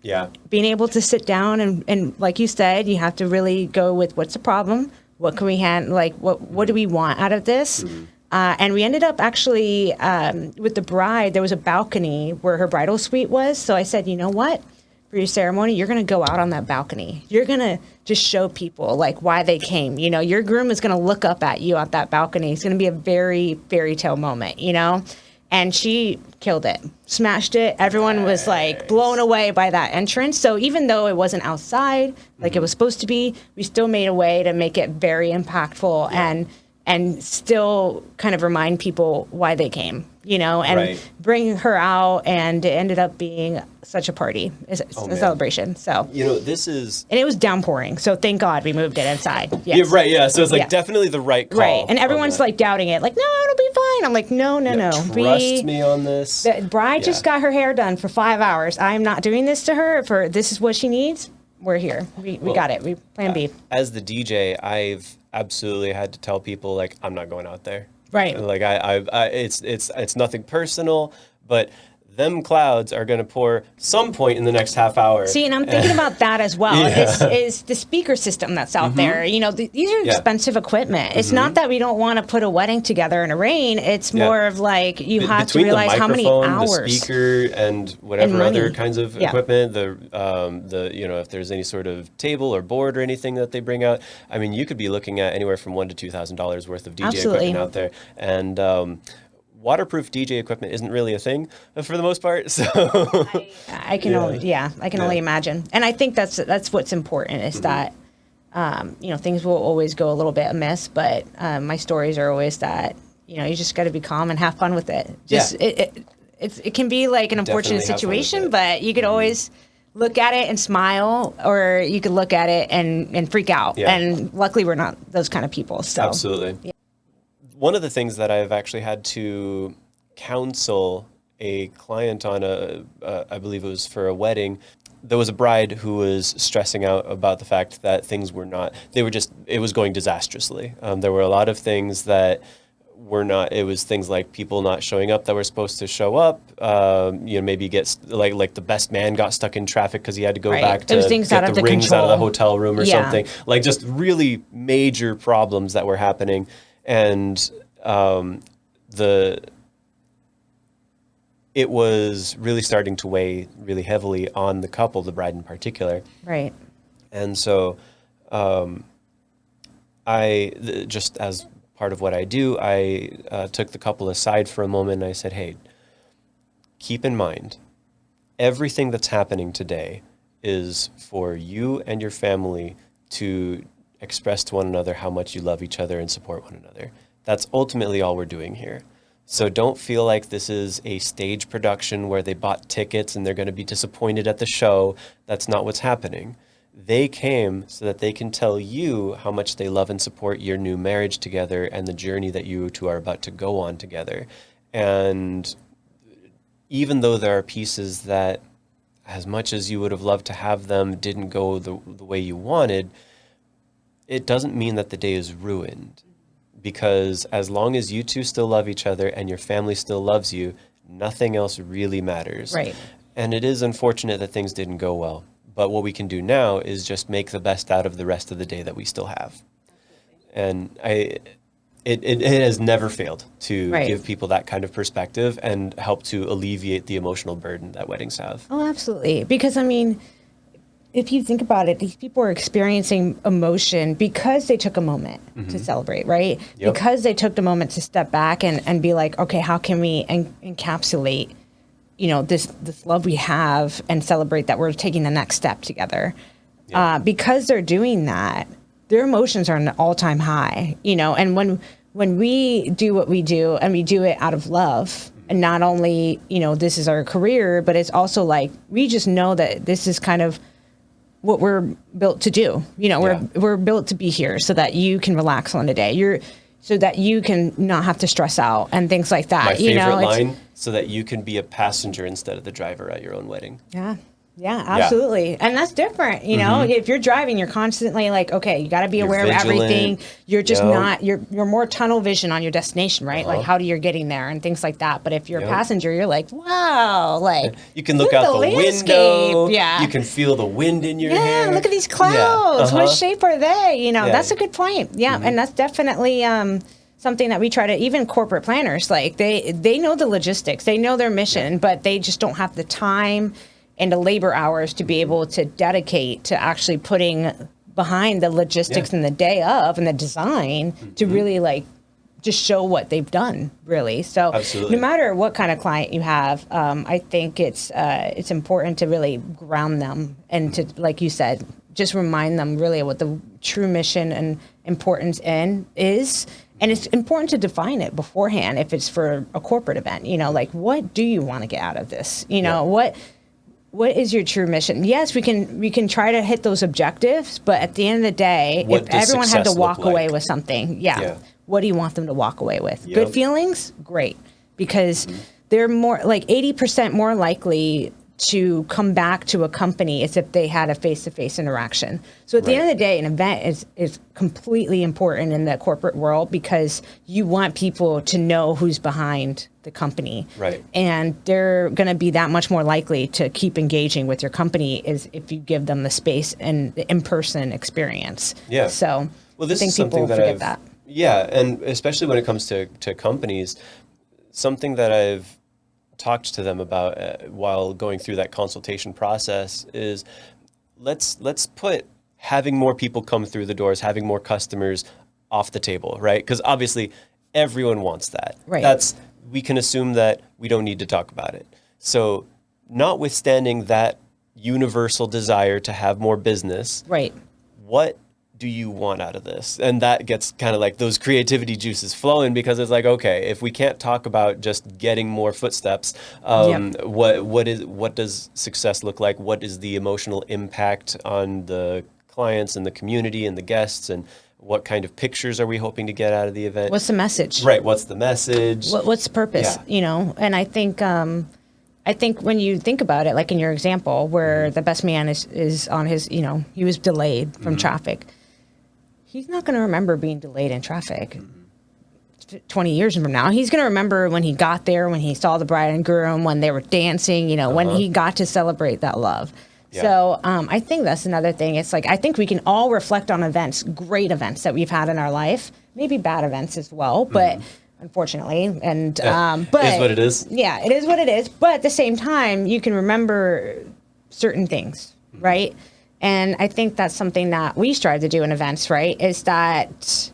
Speaker 2: Yeah.
Speaker 1: Being able to sit down and like you said, you have to really go with what's the problem? What can we handle? Like, what do we want out of this? And we ended up actually, with the bride, there was a balcony where her bridal suite was. So I said, you know what? For your ceremony, you're going to go out on that balcony. You're going to just show people like why they came. You know, your groom is going to look up at you at that balcony. It's going to be a very fairy tale moment, you know? And she killed it, smashed it. Everyone was like blown away by that entrance. So even though it wasn't outside like it was supposed to be, we still made a way to make it very impactful and still kind of remind people why they came, you know, and bring her out. And it ended up being such a party, a celebration. So,
Speaker 2: you know, this is...
Speaker 1: And it was downpouring. So thank God we moved it inside. Yes.
Speaker 2: Yeah, right. Yeah. So it's like definitely the right call.
Speaker 1: Right. And everyone's like doubting it. Like, no, it'll be fine. I'm like, no.
Speaker 2: Trust me on this.
Speaker 1: The bride just got her hair done for 5 hours. I'm not doing this to her. For this is what she needs. We're here. We got it. We plan B.
Speaker 2: As the DJ, I've absolutely had to tell people like I'm not going out there.
Speaker 1: Right.
Speaker 2: Like it's nothing personal, but them clouds are going to pour some point in the next half hour.
Speaker 1: See, and I'm thinking about that as well. Is the speaker system that's out there. You know, these are expensive equipment. It's not that we don't want to put a wedding together in a rain. It's more of like you have to realize how many hours.
Speaker 2: The speaker and whatever other kinds of equipment, the you know, if there's any sort of table or board or anything that they bring out, I mean, you could be looking at anywhere from $1,000 to $2,000 worth of DJ equipment out there. And waterproof DJ equipment isn't really a thing for the most part. So
Speaker 1: I can only imagine. And I think that's what's important is that, you know, things will always go a little bit amiss, but my stories are always that, you know, you just got to be calm and have fun with it. It can be like an unfortunate situation, but you could always look at it and smile, or you could look at it and freak out. Yeah. And luckily we're not those kind of people. So
Speaker 2: absolutely. Yeah. One of the things that I've actually had to counsel a client on I believe it was for a wedding, there was a bride who was stressing out about the fact that things were not, it was going disastrously. There were a lot of things that were not, it was things like people not showing up that were supposed to show up, you know, maybe like the best man got stuck in traffic because he had to go back to get the rings out of the hotel room or something. Like just really major problems that were happening. And it was really starting to weigh really heavily on the couple, the bride in particular.
Speaker 1: Right.
Speaker 2: And so just as part of what I do, I took the couple aside for a moment and I said, hey, keep in mind, everything that's happening today is for you and your family to express to one another how much you love each other and support one another. That's ultimately all we're doing here. So don't feel like this is a stage production where they bought tickets and they're going to be disappointed at the show. That's not what's happening. They came so that they can tell you how much they love and support your new marriage together and the journey that you two are about to go on together. And even though there are pieces that, as much as you would have loved to have them, didn't go the way you wanted, it doesn't mean that the day is ruined. Because as long as you two still love each other and your family still loves you, nothing else really matters.
Speaker 1: Right.
Speaker 2: And it is unfortunate that things didn't go well. But what we can do now is just make the best out of the rest of the day that we still have. And it has never failed to give people that kind of perspective and help to alleviate the emotional burden that weddings have.
Speaker 1: Oh, absolutely. Because, I mean, if you think about it, these people are experiencing emotion because they took a moment to celebrate, right? Yep. Because they took the moment to step back and be like, okay, how can we encapsulate, you know, this love we have and celebrate that we're taking the next step together. Yep. Because they're doing that, their emotions are an all-time high, you know, and when we do what we do and we do it out of love, and not only, you know, this is our career, but it's also like, we just know that this is kind of what we're built to do. You know, we're built to be here so that you can relax on the day. So that you can not have to stress out and things like that.
Speaker 2: My favorite line, so that you can be a passenger instead of the driver at your own wedding.
Speaker 1: Yeah. Yeah, absolutely. And that's different. You know, if you're driving, you're constantly like, okay, you got to be aware of everything. You're just not, you're more tunnel vision on your destination, right? Like how you're getting there and things like that. But if you're a passenger, you're like, wow, like
Speaker 2: you can look out the window. Yeah. You can feel the wind in your hair.
Speaker 1: Yeah, look at these clouds. What shape are they? You know, that's a good point. Yeah. And that's definitely something that we try to, even corporate planners, like they know the logistics, they know their mission, but they just don't have the time and the labor hours to be able to dedicate to actually putting behind the logistics and the day of and the design to really like just show what they've done, really. So no matter what kind of client you have, I think it's important to really ground them and to, like you said, just remind them really what the true mission and importance is. And it's important to define it beforehand if it's for a corporate event. You know, like, what do you want to get out of this? You know, what is your true mission? Yes, we can try to hit those objectives, but at the end of the day, if everyone had to walk away with something, what do you want them to walk away with? Good feelings? Great. Because they're more like 80% more likely to come back to a company is if they had a face-to-face interaction. So at the end of the day, an event is completely important in the corporate world because you want people to know who's behind the company.
Speaker 2: Right.
Speaker 1: And they're going to be that much more likely to keep engaging with your company is if you give them the space and the in-person experience.
Speaker 2: Yeah.
Speaker 1: So
Speaker 2: well, this
Speaker 1: I think
Speaker 2: is something
Speaker 1: people forget that.
Speaker 2: Yeah, and especially when it comes to companies, something that I've talked to them about while going through that consultation process is let's put having more people come through the doors, having more customers off the table, right? Because obviously everyone wants that.
Speaker 1: Right.
Speaker 2: We can assume that we don't need to talk about it. So notwithstanding that universal desire to have more business,
Speaker 1: right?
Speaker 2: What do you want out of this? And that gets kind of like those creativity juices flowing because it's like, okay, if we can't talk about just getting more footsteps, what does success look like? What is the emotional impact on the clients and the community and the guests, and what kind of pictures are we hoping to get out of the event?
Speaker 1: What's the message?
Speaker 2: Right. What's the message?
Speaker 1: What's the purpose?
Speaker 2: Yeah.
Speaker 1: You know, and I think when you think about it, like in your example where the best man is on his, you know, he was delayed from traffic. He's not going to remember being delayed in traffic 20 years from now. He's going to remember when he got there, when he saw the bride and groom, when they were dancing, you know, when he got to celebrate that love. Yeah. So I think that's another thing. It's like, I think we can all reflect on events, great events that we've had in our life, maybe bad events as well, but unfortunately, and but
Speaker 2: it is what it is.
Speaker 1: Yeah, it is what it is. But at the same time, you can remember certain things, right? And I think that's something that we strive to do in events, right? Is that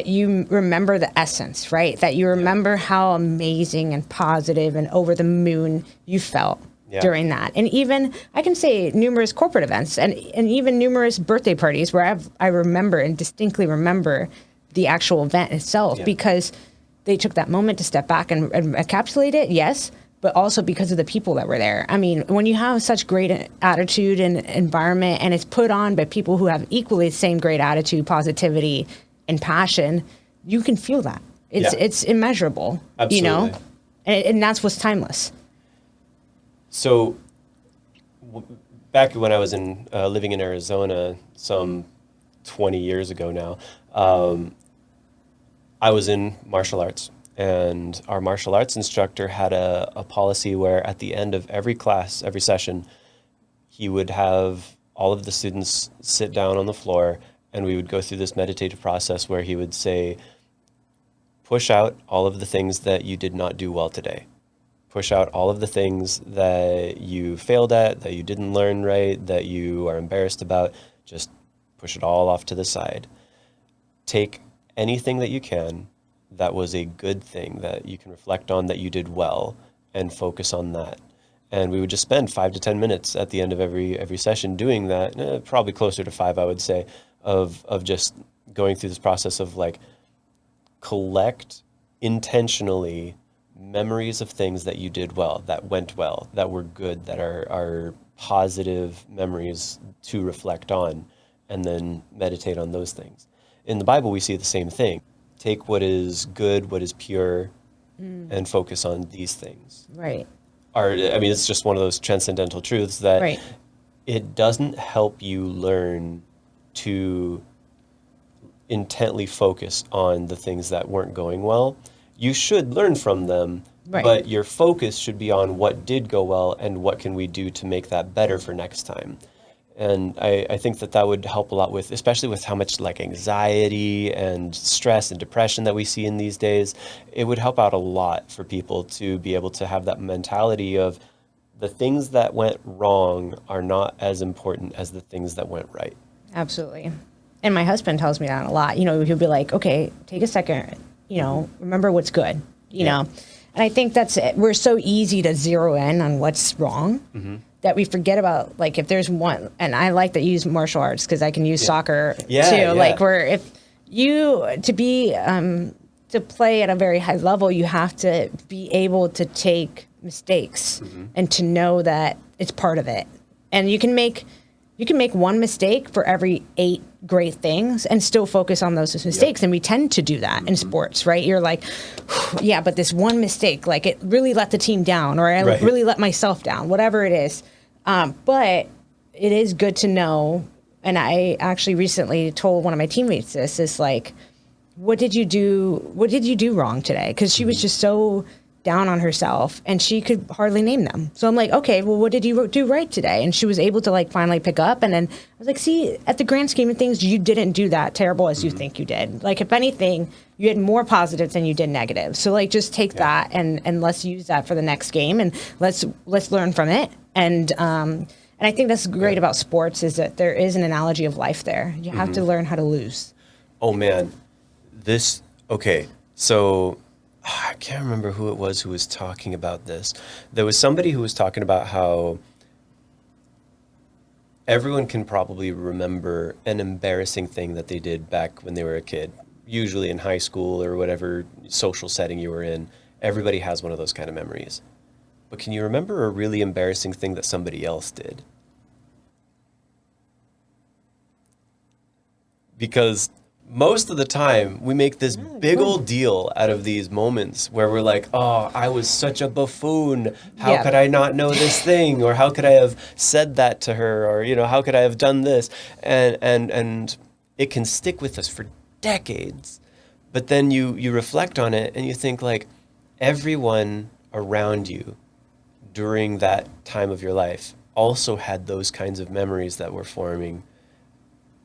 Speaker 1: you remember the essence, right? That you remember how amazing and positive and over the moon you felt during that. And even, I can say numerous corporate events and even numerous birthday parties where I remember and distinctly remember the actual event itself because they took that moment to step back and encapsulate it, yes, but also because of the people that were there. I mean, when you have such great attitude and environment and it's put on by people who have equally the same great attitude, positivity, and passion, you can feel that. It's immeasurable,
Speaker 2: Absolutely.
Speaker 1: You know? And that's what's timeless.
Speaker 2: So back when I was living in Arizona some 20 years ago now, I was in martial arts. And our martial arts instructor had a policy where at the end of every class, every session, he would have all of the students sit down on the floor and we would go through this meditative process where he would say, push out all of the things that you did not do well today. Push out all of the things that you failed at, that you didn't learn right, that you are embarrassed about. Just push it all off to the side. Take anything that you can that was a good thing that you can reflect on that you did well and focus on that. And we would just spend 5 to 10 minutes at the end of every session doing that, probably closer to 5, I would say, of just going through this process of like collect intentionally memories of things that you did well, that went well, that were good, that are positive memories to reflect on, and then meditate on those things. In the Bible, we see the same thing. Take what is good, what is pure, and focus on these things.
Speaker 1: Right.
Speaker 2: it's just one of those transcendental truths that
Speaker 1: Right.
Speaker 2: it doesn't help you learn to intently focus on the things that weren't going well. You should learn from them,
Speaker 1: Right.
Speaker 2: but your focus should be on what did go well and what can we do to make that better for next time. And I think that would help a lot with, especially with how much like anxiety and stress and depression that we see in these days. It would help out a lot for people to be able to have that mentality of the things that went wrong are not as important as the things that went right.
Speaker 1: Absolutely. And my husband tells me that a lot. You know, he'll be like, okay, take a second, you know, remember what's good, you know. And I think that's it. We're so easy to zero in on what's wrong that we forget about, like, if there's one, and I like that you use martial arts because I can use soccer too. Like, where if you, to play at a very high level, you have to be able to take mistakes and to know that it's part of it. And you can make one mistake for every 8 great things and still focus on those mistakes. And we tend to do that in sports, right? You're like, yeah, but this one mistake, like it really let the team down, or I really let myself down, whatever it is. But it is good to know. And I actually recently told one of my teammates this, is like, what did you do wrong today? Because she was just so down on herself and she could hardly name them. So I'm like, okay, well, what did you do right today? And she was able to like finally pick up. And then I was like, see, at the grand scheme of things, you didn't do that terrible as you think you did. Like, if anything, you had more positives than you did negatives. So like, just take that and let's use that for the next game, and let's learn from it. And I think that's great about sports, is that there is an analogy of life there. You have to learn how to lose.
Speaker 2: Oh man, so I can't remember who it was who was talking about this. There was somebody who was talking about how everyone can probably remember an embarrassing thing that they did back when they were a kid, usually in high school or whatever social setting you were in. Everybody has one of those kind of memories. But can you remember a really embarrassing thing that somebody else did? Because most of the time, we make this big old deal out of these moments where we're like, oh, I was such a buffoon. How could I not know this thing? Or how could I have said that to her? Or, you know, how could I have done this? And it can stick with us for decades. But then you reflect on it and you think, like, everyone around you during that time of your life also had those kinds of memories that were forming.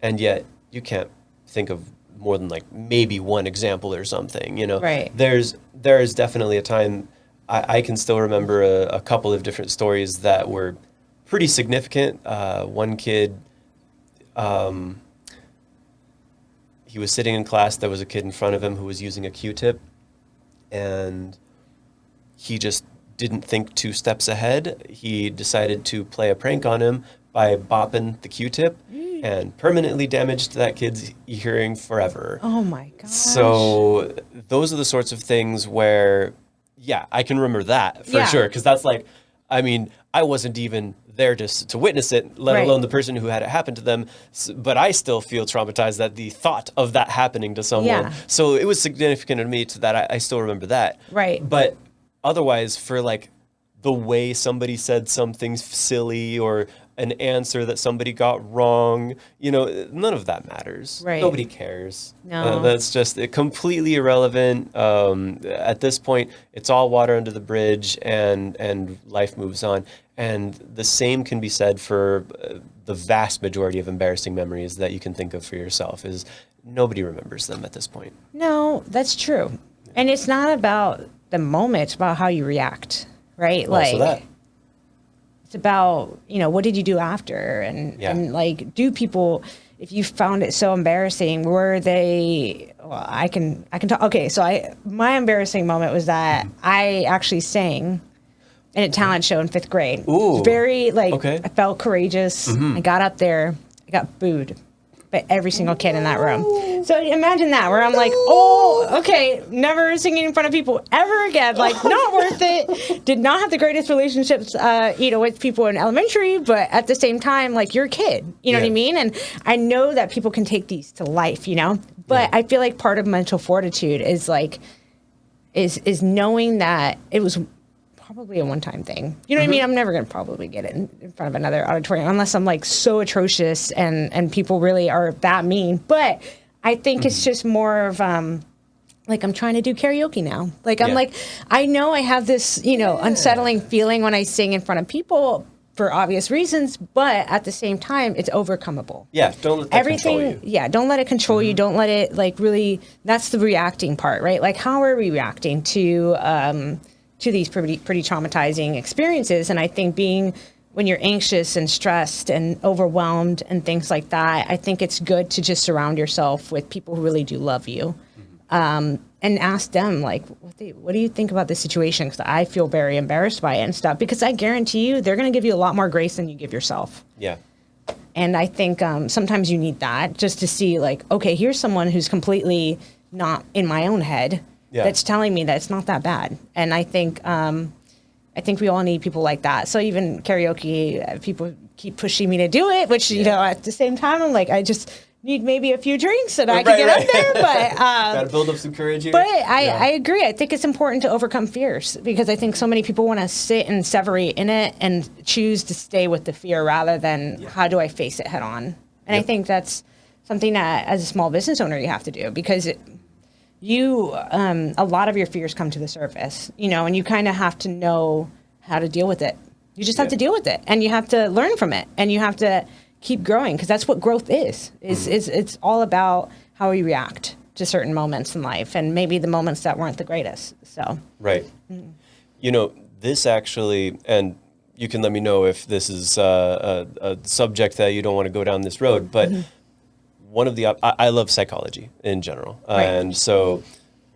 Speaker 2: And yet you can't think of more than like maybe one example or something, you know.
Speaker 1: Right.
Speaker 2: There is definitely a time I can still remember a couple of different stories that were pretty significant. One kid, he was sitting in class. There was a kid in front of him who was using a Q-tip, and he just didn't think 2 steps ahead. He decided to play a prank on him by bopping the Q-tip, and permanently damaged that kid's hearing forever.
Speaker 1: Oh my gosh.
Speaker 2: So those are the sorts of things where, yeah, I can remember that for sure. Because that's like, I mean, I wasn't even there to witness it, let alone the person who had it happen to them. But I still feel traumatized at the thought of that happening to someone.
Speaker 1: Yeah.
Speaker 2: So it was significant to me to that I still remember that.
Speaker 1: Right.
Speaker 2: But otherwise, for like the way somebody said something silly or an answer that somebody got wrong, you know, none of that matters.
Speaker 1: Right.
Speaker 2: Nobody cares.
Speaker 1: No.
Speaker 2: That's just completely irrelevant. At this point, it's all water under the bridge, and life moves on. And the same can be said for the vast majority of embarrassing memories that you can think of for yourself. Is nobody remembers them at this point.
Speaker 1: No, that's true. And it's not about the moment, it's about how you react, right?
Speaker 2: Also that.
Speaker 1: It's about, you know, what did you do after? And like, do people, if you found it so embarrassing, were they, well, I can talk. Okay. So my embarrassing moment was that I actually sang in a talent show in 5th grade.
Speaker 2: Ooh.
Speaker 1: Very I felt courageous. I got up there, I got booed by every single kid in that room. So imagine that, where I'm like, oh, okay, never singing in front of people ever again. Like, not worth it. Did not have the greatest relationships, with people in elementary, but at the same time, like, you're a kid. You know what I mean? And I know that people can take these to life, you know? But I feel like part of mental fortitude is like, is knowing that it was probably a one-time thing. You know what I mean? I'm never going to probably get it in front of another auditorium unless I'm like so atrocious and people really are that mean. But I think it's just more of like I'm trying to do karaoke now. Like I'm like, I know I have this, you know, unsettling feeling when I sing in front of people for obvious reasons, but at the same time, it's overcomable.
Speaker 2: Yeah, don't let that control you.
Speaker 1: Yeah, don't let it control you. Don't let it like really. That's the reacting part, right? Like, how are we reacting to these pretty traumatizing experiences? And I think when you're anxious and stressed and overwhelmed and things like that, I think it's good to just surround yourself with people who really do love you. And ask them, like, what do you think about this situation? Because I feel very embarrassed by it and stuff. Because I guarantee you, they're going to give you a lot more grace than you give yourself.
Speaker 2: Yeah.
Speaker 1: And I think sometimes you need that just to see, like, okay, here's someone who's completely not in my own head that's telling me that it's not that bad. And I think we all need people like that. So even karaoke, people keep pushing me to do it, which, you know, at the same time, I'm like, I just need maybe a few drinks so that I can get up there. But
Speaker 2: gotta build up some courage here.
Speaker 1: But I agree. I think it's important to overcome fears because I think so many people want to sit and severate in it and choose to stay with the fear rather than how do I face it head on. And I think that's something that as a small business owner you have to do because a lot of your fears come to the surface, you know, and you kind of have to know how to deal with it. You just have to deal with it and you have to learn from it and you have to keep growing because that's what growth is. It's all about how we react to certain moments in life and maybe the moments that weren't the greatest. So
Speaker 2: right. You know, this actually, and you can let me know if this is a subject that you don't want to go down this road, but one of the I love psychology in general, and so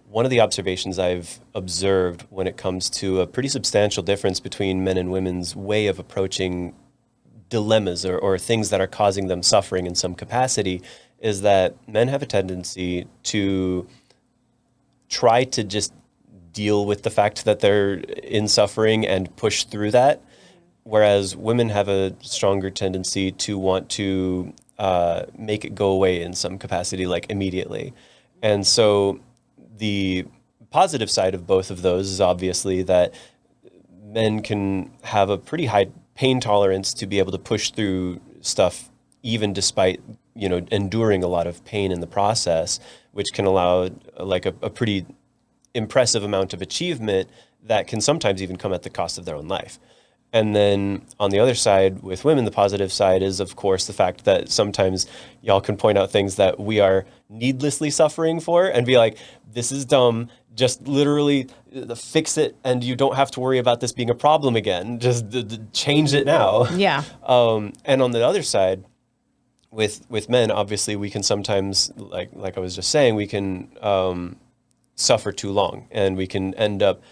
Speaker 2: one of the observations I've observed when it comes to a pretty substantial difference between men and women's way of approaching dilemmas or things that are causing them suffering in some capacity is that men have a tendency to try to just deal with the fact that they're in suffering and push through that, whereas women have a stronger tendency to want to make it go away in some capacity, like immediately. And so the positive side of both of those is obviously that men can have a pretty high pain tolerance to be able to push through stuff even despite, you know, enduring a lot of pain in the process, which can allow like a pretty impressive amount of achievement that can sometimes even come at the cost of their own life. And then on the other side with women, the positive side is, of course, the fact that sometimes y'all can point out things that we are needlessly suffering for and be like, this is dumb. Just literally fix it and you don't have to worry about this being a problem again. Just change it now.
Speaker 1: Yeah.
Speaker 2: And on the other side, with men, obviously we can sometimes, like I was just saying, we can suffer too long and we can end up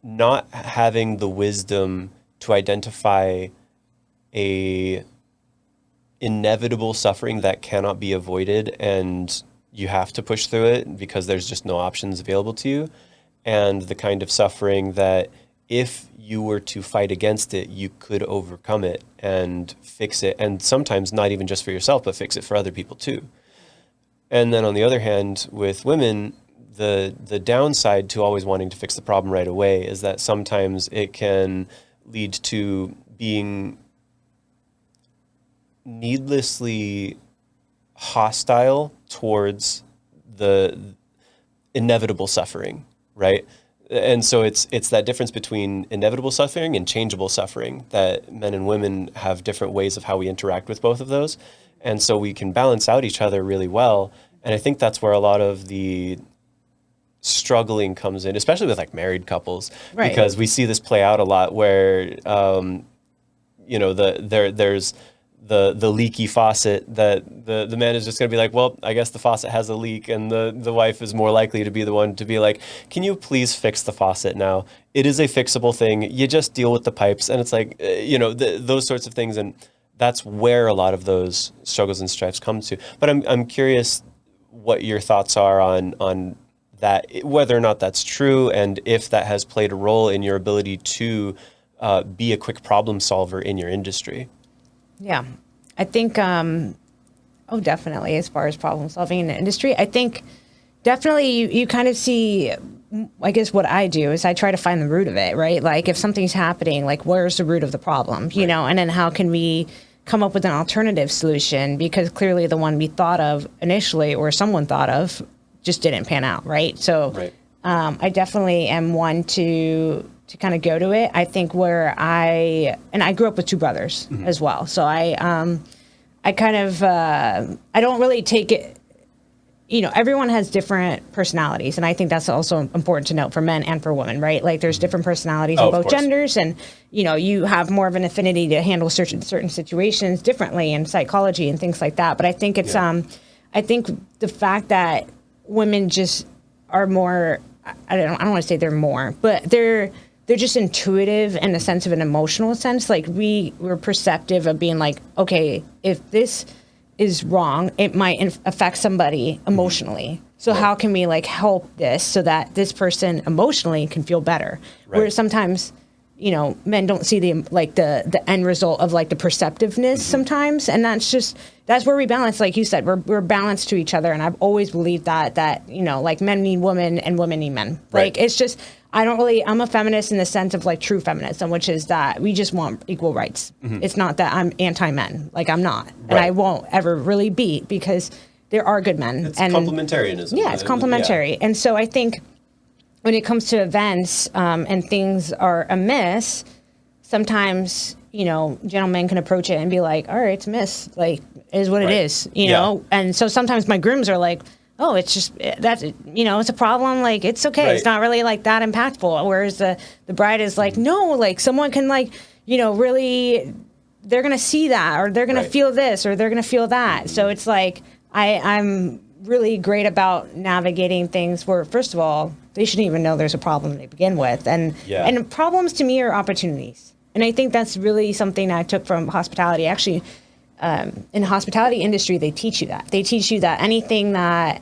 Speaker 2: not having the wisdom to identify a inevitable suffering that cannot be avoided and you have to push through it because there's just no options available to you. And the kind of suffering that if you were to fight against it, you could overcome it and fix it. And sometimes not even just for yourself, but fix it for other people too. And then on the other hand, with women, the downside to always wanting to fix the problem right away is that sometimes it can lead to being needlessly hostile towards the inevitable suffering, right? And so it's that difference between inevitable suffering and changeable suffering that men and women have different ways of how we interact with both of those. And so we can balance out each other really well. And I think that's where a lot of the struggling comes in, especially with like married couples, right? Because we see this play out a lot where, you know, there's the leaky faucet that the man is just going to be like, well, I guess the faucet has a leak. And the wife is more likely to be the one to be like, can you please fix the faucet now? It is a fixable thing. You just deal with the pipes. And it's like, you know, those sorts of things. And that's where a lot of those struggles and strifes come to. But I'm curious what your thoughts are on that, whether or not that's true, and if that has played a role in your ability to be a quick problem solver in your industry.
Speaker 1: Yeah, I think, definitely as far as problem solving in the industry, I think definitely you kind of see I guess what I do is I try to find the root of it, right? Like if something's happening, like where's the root of the problem, you know, and then how can we come up with an alternative solution? Because clearly the one we thought of initially or someone thought of just didn't pan out, right? So I definitely am one to kind of go to it. I think I grew up with two brothers as well. So I kind of, I don't really take it, you know, everyone has different personalities. And I think that's also important to note for men and for women, right? Like there's different personalities in both genders. And, you know, you have more of an affinity to handle certain situations differently in psychology and things like that. But I think it's, I think the fact that women just are more, I don't want to say they're more, but they're just intuitive in the sense of an emotional sense. Like we're perceptive of being like, okay, if this is wrong, it might affect somebody emotionally. So how can we like help this so that this person emotionally can feel better? Whereas sometimes, you know, men don't see the end result of like the perceptiveness sometimes. And that's where we balance. Like you said, we're balanced to each other. And I've always believed that, you know, like men need women and women need men. Like it's just, I'm a feminist in the sense of like true feminism, which is that we just want equal rights. It's not that I'm anti-men. Like I'm not. And I won't ever really be, because there are good men.
Speaker 2: It's complementarianism.
Speaker 1: Yeah, it's complementary. Yeah. And so I think when it comes to events and things are amiss, sometimes, you know, gentlemen can approach it and be like, all right, it's amiss. Like, it is what it is, you know? And so sometimes my grooms are like, oh, it's just, that's, you know, it's a problem. Like, it's okay. It's not really like that impactful. Whereas the bride is like, no, like someone can like, you know, really, they're going to see that, or they're going to feel this, or they're going to feel that. So it's like, I'm really great about navigating things where, first of all, they shouldn't even know there's a problem to begin with. And problems to me are opportunities. And I think that's really something I took from hospitality. Actually, in the hospitality industry, they teach you that. They teach you that anything that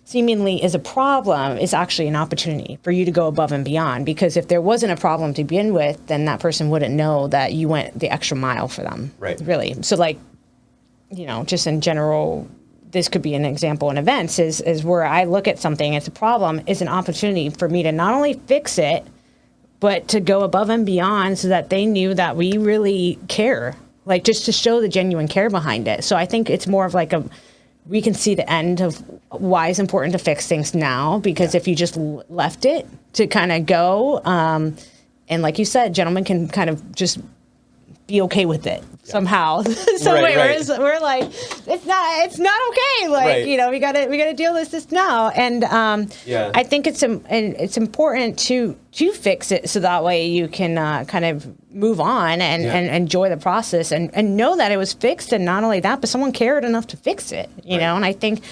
Speaker 1: seemingly is a problem is actually an opportunity for you to go above and beyond. Because if there wasn't a problem to begin with, then that person wouldn't know that you went the extra mile for them. Right. Really. So like, you know, just in general, this could be an example in events is where I look at something, it's a problem, is an opportunity for me to not only fix it, but to go above and beyond so that they knew that we really care. Like just to show the genuine care behind it. So I think it's more of like we can see the end of why it's important to fix things now, because if you just left it to kind of go, and like you said, gentlemen can kind of just be okay with it somehow. Whereas we're like, it's not okay. Like, you know, we gotta deal with this now. And I think it's important to fix it so that way you can kind of move on and enjoy the process and know that it was fixed. And not only that, but someone cared enough to fix it, you know? And I think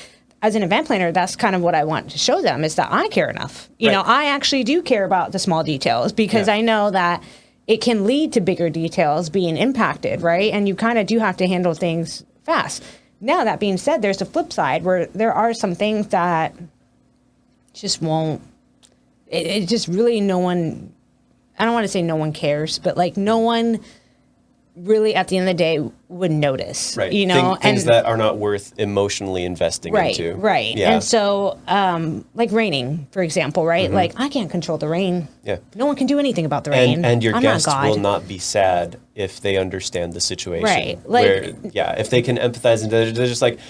Speaker 1: as an event planner, that's kind of what I want to show them, is that I care enough. You know, I actually do care about the small details, because I know that it can lead to bigger details being impacted, right? And you kind of do have to handle things fast. Now, that being said, there's a flip side where there are some things that just won't, it just really no one, I don't want to say no one cares, but like no one really at the end of the day would notice, you know?
Speaker 2: Things that are not worth emotionally investing into. Right.
Speaker 1: Yeah. And so, like raining, for example, right? Like I can't control the rain. Yeah. No one can do anything about the rain.
Speaker 2: And your guests will not be sad if they understand the situation.
Speaker 1: Right. Like,
Speaker 2: if they can empathize, and they're just like,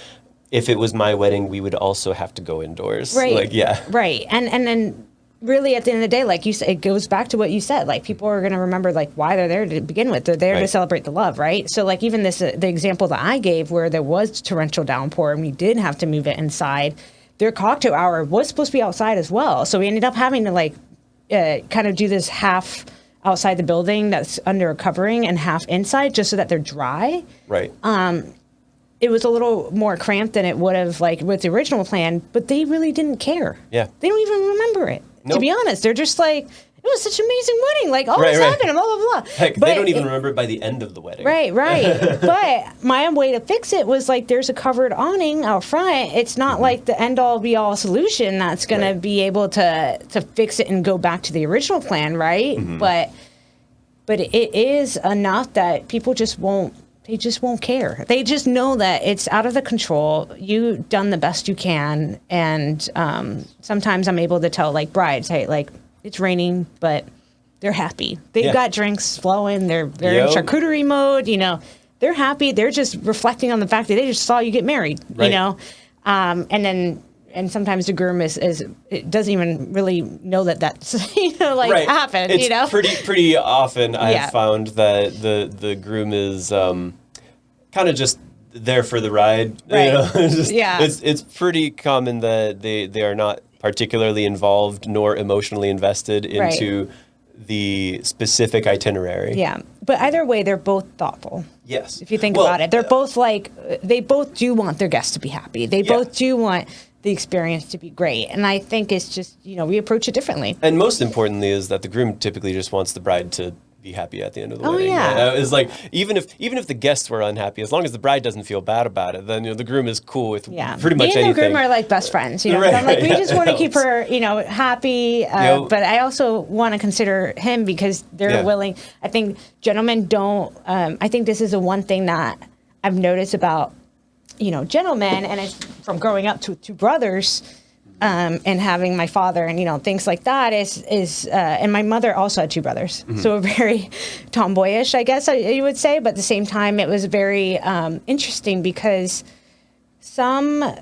Speaker 2: if it was my wedding, we would also have to go indoors.
Speaker 1: Right.
Speaker 2: Like,
Speaker 1: Right. And then really at the end of the day, like you said, it goes back to what you said. Like people are going to remember like why they're there to begin with. They're there to celebrate the love, right? So like even this, the example that I gave where there was torrential downpour and we did have to move it inside, their cocktail hour was supposed to be outside as well. So we ended up having to like kind of do this half outside the building that's under a covering and half inside just so that they're dry. Right. It was a little more cramped than it would have like with the original plan, but they really didn't care. Yeah. They don't even remember it. Nope. To be honest, they're just like, it was such an amazing wedding. Like, all this happened, blah, blah, blah.
Speaker 2: Heck, but they don't even remember it by the end of the wedding.
Speaker 1: Right. But my way to fix it was like, there's a covered awning out front. It's not like the end-all, be-all solution that's going to be able to fix it and go back to the original plan, right? But it is enough that people just won't they just won't care. They just know that it's out of the control. You've done the best you can. And sometimes I'm able to tell like brides, hey, like it's raining, but they're happy. They've got drinks flowing. They're in charcuterie mode, you know, they're happy. They're just reflecting on the fact that they just saw you get married, you know? And sometimes the groom it doesn't even really know that that's, you know, like happened,
Speaker 2: it's
Speaker 1: you know?
Speaker 2: Pretty often I've found that the groom is kind of just there for the ride.
Speaker 1: Right.
Speaker 2: You know? It's pretty common that they are not particularly involved nor emotionally invested into the specific itinerary.
Speaker 1: Yeah. But either way, they're both thoughtful.
Speaker 2: Yes.
Speaker 1: If you think about it, they're both like, they both do want their guests to be happy. They both do want the experience to be great. And I think it's just, you know, we approach it differently.
Speaker 2: And most importantly is that the groom typically just wants the bride to be happy at the end of the wedding.
Speaker 1: Yeah.
Speaker 2: It's like, even if the guests were unhappy, as long as the bride doesn't feel bad about it, then, you know, the groom is cool with pretty much anything.
Speaker 1: Me and the groom are like best friends, you know. I'm like, we just want to keep her, you know, happy. But I also want to consider him because they're willing. I think gentlemen don't, I think this is the one thing that I've noticed about, you know, gentlemen, and it's from growing up to two brothers, and having my father and, you know, things like that is and my mother also had two brothers. So very tomboyish, I guess you would say. But at the same time, it was very interesting because some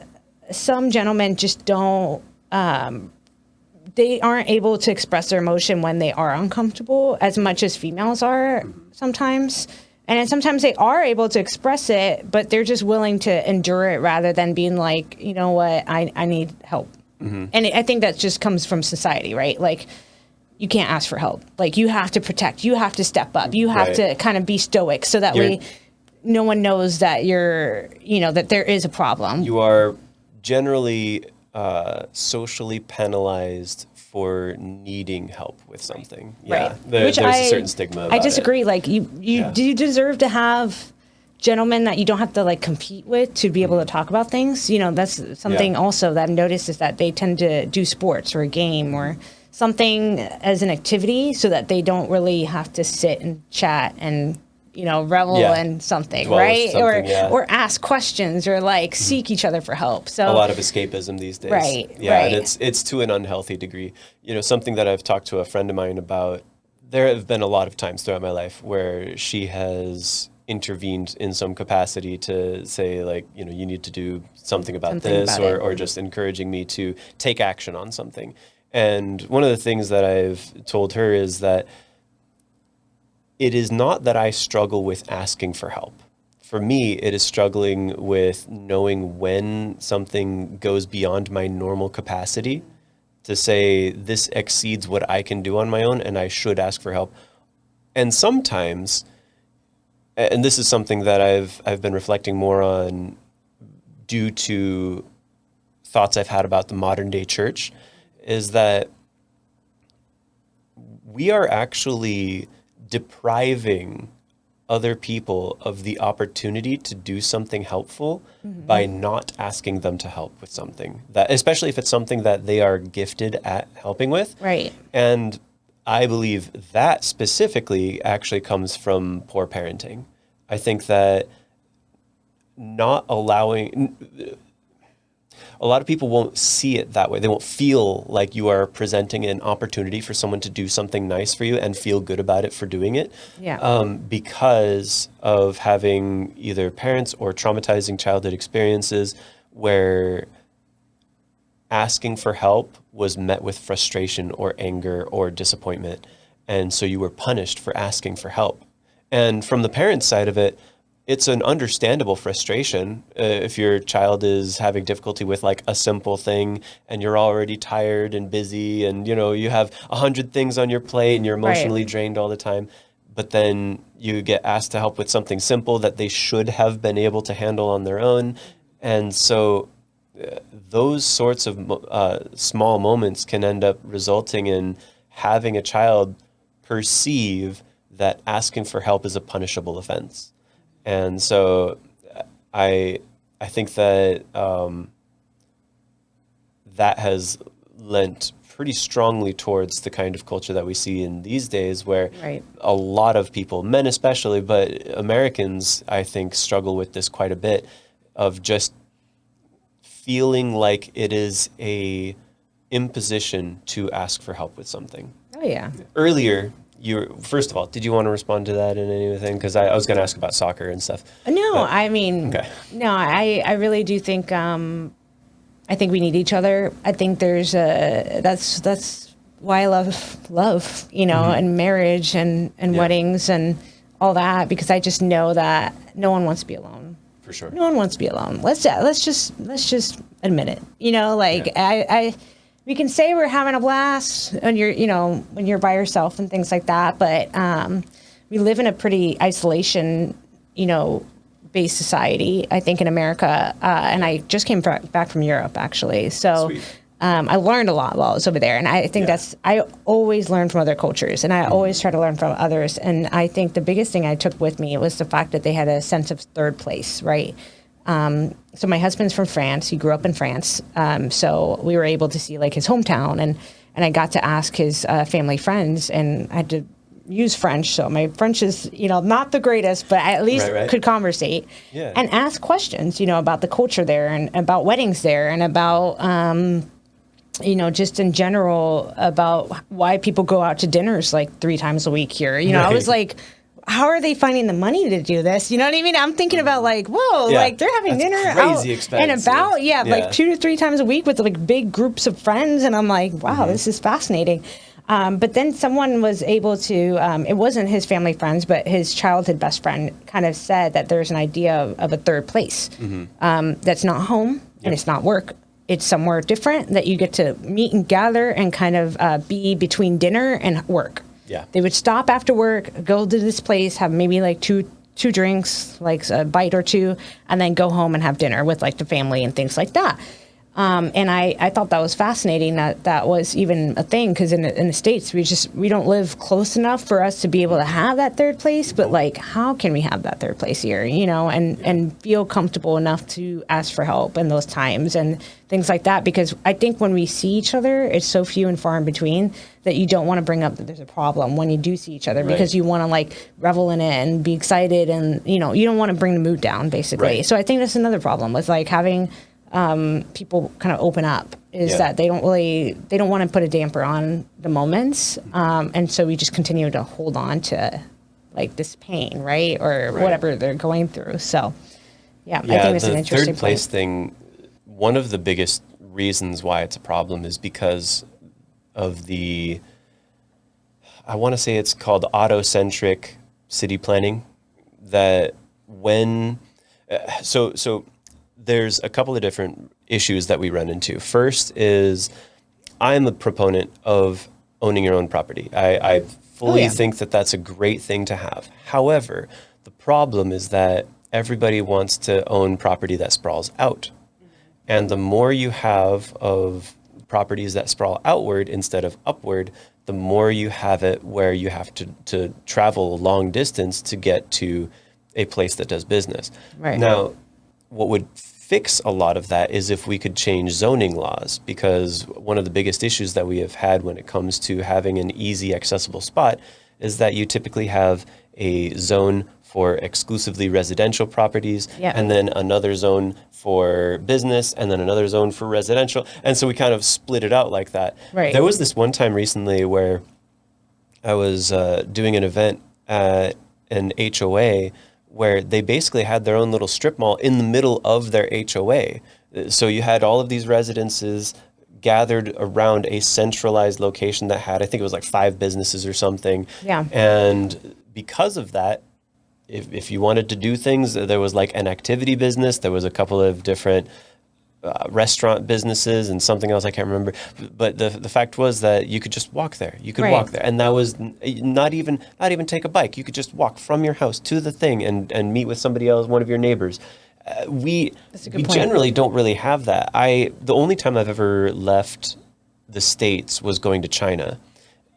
Speaker 1: gentlemen just don't, they aren't able to express their emotion when they are uncomfortable as much as females are sometimes. And then sometimes they are able to express it, but they're just willing to endure it rather than being like, you know what, I need help. And I think that just comes from society, right? Like, you can't ask for help. Like, you have to protect. You have to step up. You have to kind of be stoic so that way no one knows that you're, you know, that there is a problem.
Speaker 2: You are generally socially penalized for needing help with something. Yeah, there's a certain stigma about
Speaker 1: I disagree. Like, you deserve to have gentlemen that you don't have to like compete with to be able to talk about things. You know, that's something also that I've noticed is that they tend to do sports or a game or something as an activity so that they don't really have to sit and chat and, you know, revel in something, right? Or ask questions or like seek each other for help. So
Speaker 2: a lot of escapism these days. And it's to an unhealthy degree. You know, something that I've talked to a friend of mine about, there have been a lot of times throughout my life where she has intervened in some capacity to say, like, you know, you need to do something about this, or just encouraging me to take action on something. And one of the things that I've told her is that it is not that I struggle with asking for help. For me, it is struggling with knowing when something goes beyond my normal capacity to say this exceeds what I can do on my own and I should ask for help. And sometimes, and this is something that I've been reflecting more on due to thoughts I've had about the modern day church, is that we are actually depriving other people of the opportunity to do something helpful by not asking them to help with something, that, especially if it's something that they are gifted at helping with.
Speaker 1: Right.
Speaker 2: And I believe that specifically actually comes from poor parenting. I think that not allowing, a lot of people won't see it that way. They won't feel like you are presenting an opportunity for someone to do something nice for you and feel good about it for doing it. Because of having either parents or traumatizing childhood experiences where asking for help was met with frustration or anger or disappointment. And so you were punished for asking for help. And from the parent side of it, it's an understandable frustration if your child is having difficulty with like a simple thing and you're already tired and busy and, you know, you have 100 things on your plate and you're emotionally drained all the time. But then you get asked to help with something simple that they should have been able to handle on their own. And so those sorts of small moments can end up resulting in having a child perceive that asking for help is a punishable offense. And so I think that that has lent pretty strongly towards the kind of culture that we see in these days, where
Speaker 1: Right.
Speaker 2: a lot of people, men especially, but Americans, I think, struggle with this quite a bit, of just feeling like it is a imposition to ask for help with something.
Speaker 1: Oh yeah.
Speaker 2: Earlier, first of all, did you want to respond to that in anything? Because I was going to ask about soccer and stuff.
Speaker 1: No,
Speaker 2: But-
Speaker 1: I mean,
Speaker 2: Okay.
Speaker 1: no, I really do think, I think we need each other. I think that's why I love, you know, and marriage and weddings and all that, because I just know that no one wants to be alone.
Speaker 2: For sure.
Speaker 1: No one wants to be alone. Let's just admit it. You know, like we can say we're having a blast and when you're by yourself and things like that, but we live in a pretty isolation, based society, I think, in America. And I just came back from Europe, actually. So I learned a lot while I was over there. And I think I always learn from other cultures, and I always try to learn from others. And I think the biggest thing I took with me was the fact that they had a sense of third place, right? So my husband's from France. He grew up in France. So we were able to see like his hometown, and I got to ask his family friends, and I had to use French. So my French is, not the greatest, but I at least could conversate and ask questions, about the culture there and about weddings there and about, just in general about why people go out to dinners like 3 times a week here. I was like, how are they finding the money to do this? You know what I mean? I'm thinking about like, whoa, like they're having dinner out and about, like 2 to 3 times a week with like big groups of friends. And I'm like, wow, this is fascinating. But then someone was able to, it wasn't his family friends, but his childhood best friend kind of said that there's an idea of a third place that's not home and it's not work. It's somewhere different that you get to meet and gather and kind of be between dinner and work.
Speaker 2: Yeah. They
Speaker 1: would stop after work, go to this place, have maybe like two drinks, like a bite or two, and then go home and have dinner with like the family and things like that. And I thought that was fascinating that was even a thing, because in the States, we don't live close enough for us to be able to have that third place. But like, how can we have that third place here, and feel comfortable enough to ask for help in those times and things like that? Because I think when we see each other, it's so few and far in between that you don't want to bring up that there's a problem when you do see each other, because you want to like revel in it and be excited, and you don't want to bring the mood down, basically. So I think that's another problem with like having people kind of open up, is that they don't want to put a damper on the moments. And so we just continue to hold on to like this pain, right? Or whatever they're going through. So I think it's an interesting
Speaker 2: third place thing. One of the biggest reasons why it's a problem is because of I want to say it's called autocentric city planning, that when, so there's a couple of different issues that we run into. First is, I'm a proponent of owning your own property. I fully think that that's a great thing to have. However, the problem is that everybody wants to own property that sprawls out. And the more you have of properties that sprawl outward instead of upward, the more you have it where you have to travel a long distance to get to a place that does business.
Speaker 1: Right.
Speaker 2: Now, what would fix a lot of that is if we could change zoning laws, because one of the biggest issues that we have had when it comes to having an easy accessible spot is that you typically have a zone for exclusively residential properties, and then another zone for business, and then another zone for residential. And so we kind of split it out like that.
Speaker 1: Right.
Speaker 2: There was this one time recently where I was doing an event at an HOA where they basically had their own little strip mall in the middle of their HOA. So you had all of these residences gathered around a centralized location that had, I think it was like 5 businesses or something.
Speaker 1: Yeah.
Speaker 2: And because of that, if you wanted to do things, there was like an activity business, there was a couple of different restaurant businesses and something else I can't remember, but the fact was that you could just walk there. You could walk there, and that was not even take a bike. You could just walk from your house to the thing and meet with somebody else, one of your neighbors. We generally don't really have that. The only time I've ever left the States was going to China,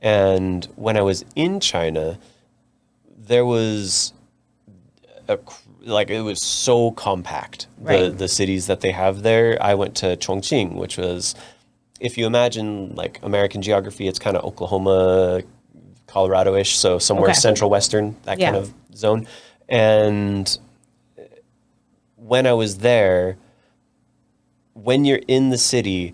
Speaker 2: and when I was in China, there was it was so compact, the cities that they have there. I went to Chongqing, which was if you imagine like American geography, it's kind of Oklahoma, Colorado-ish, so somewhere central western, that kind of zone. And when I was there, when you're in the city,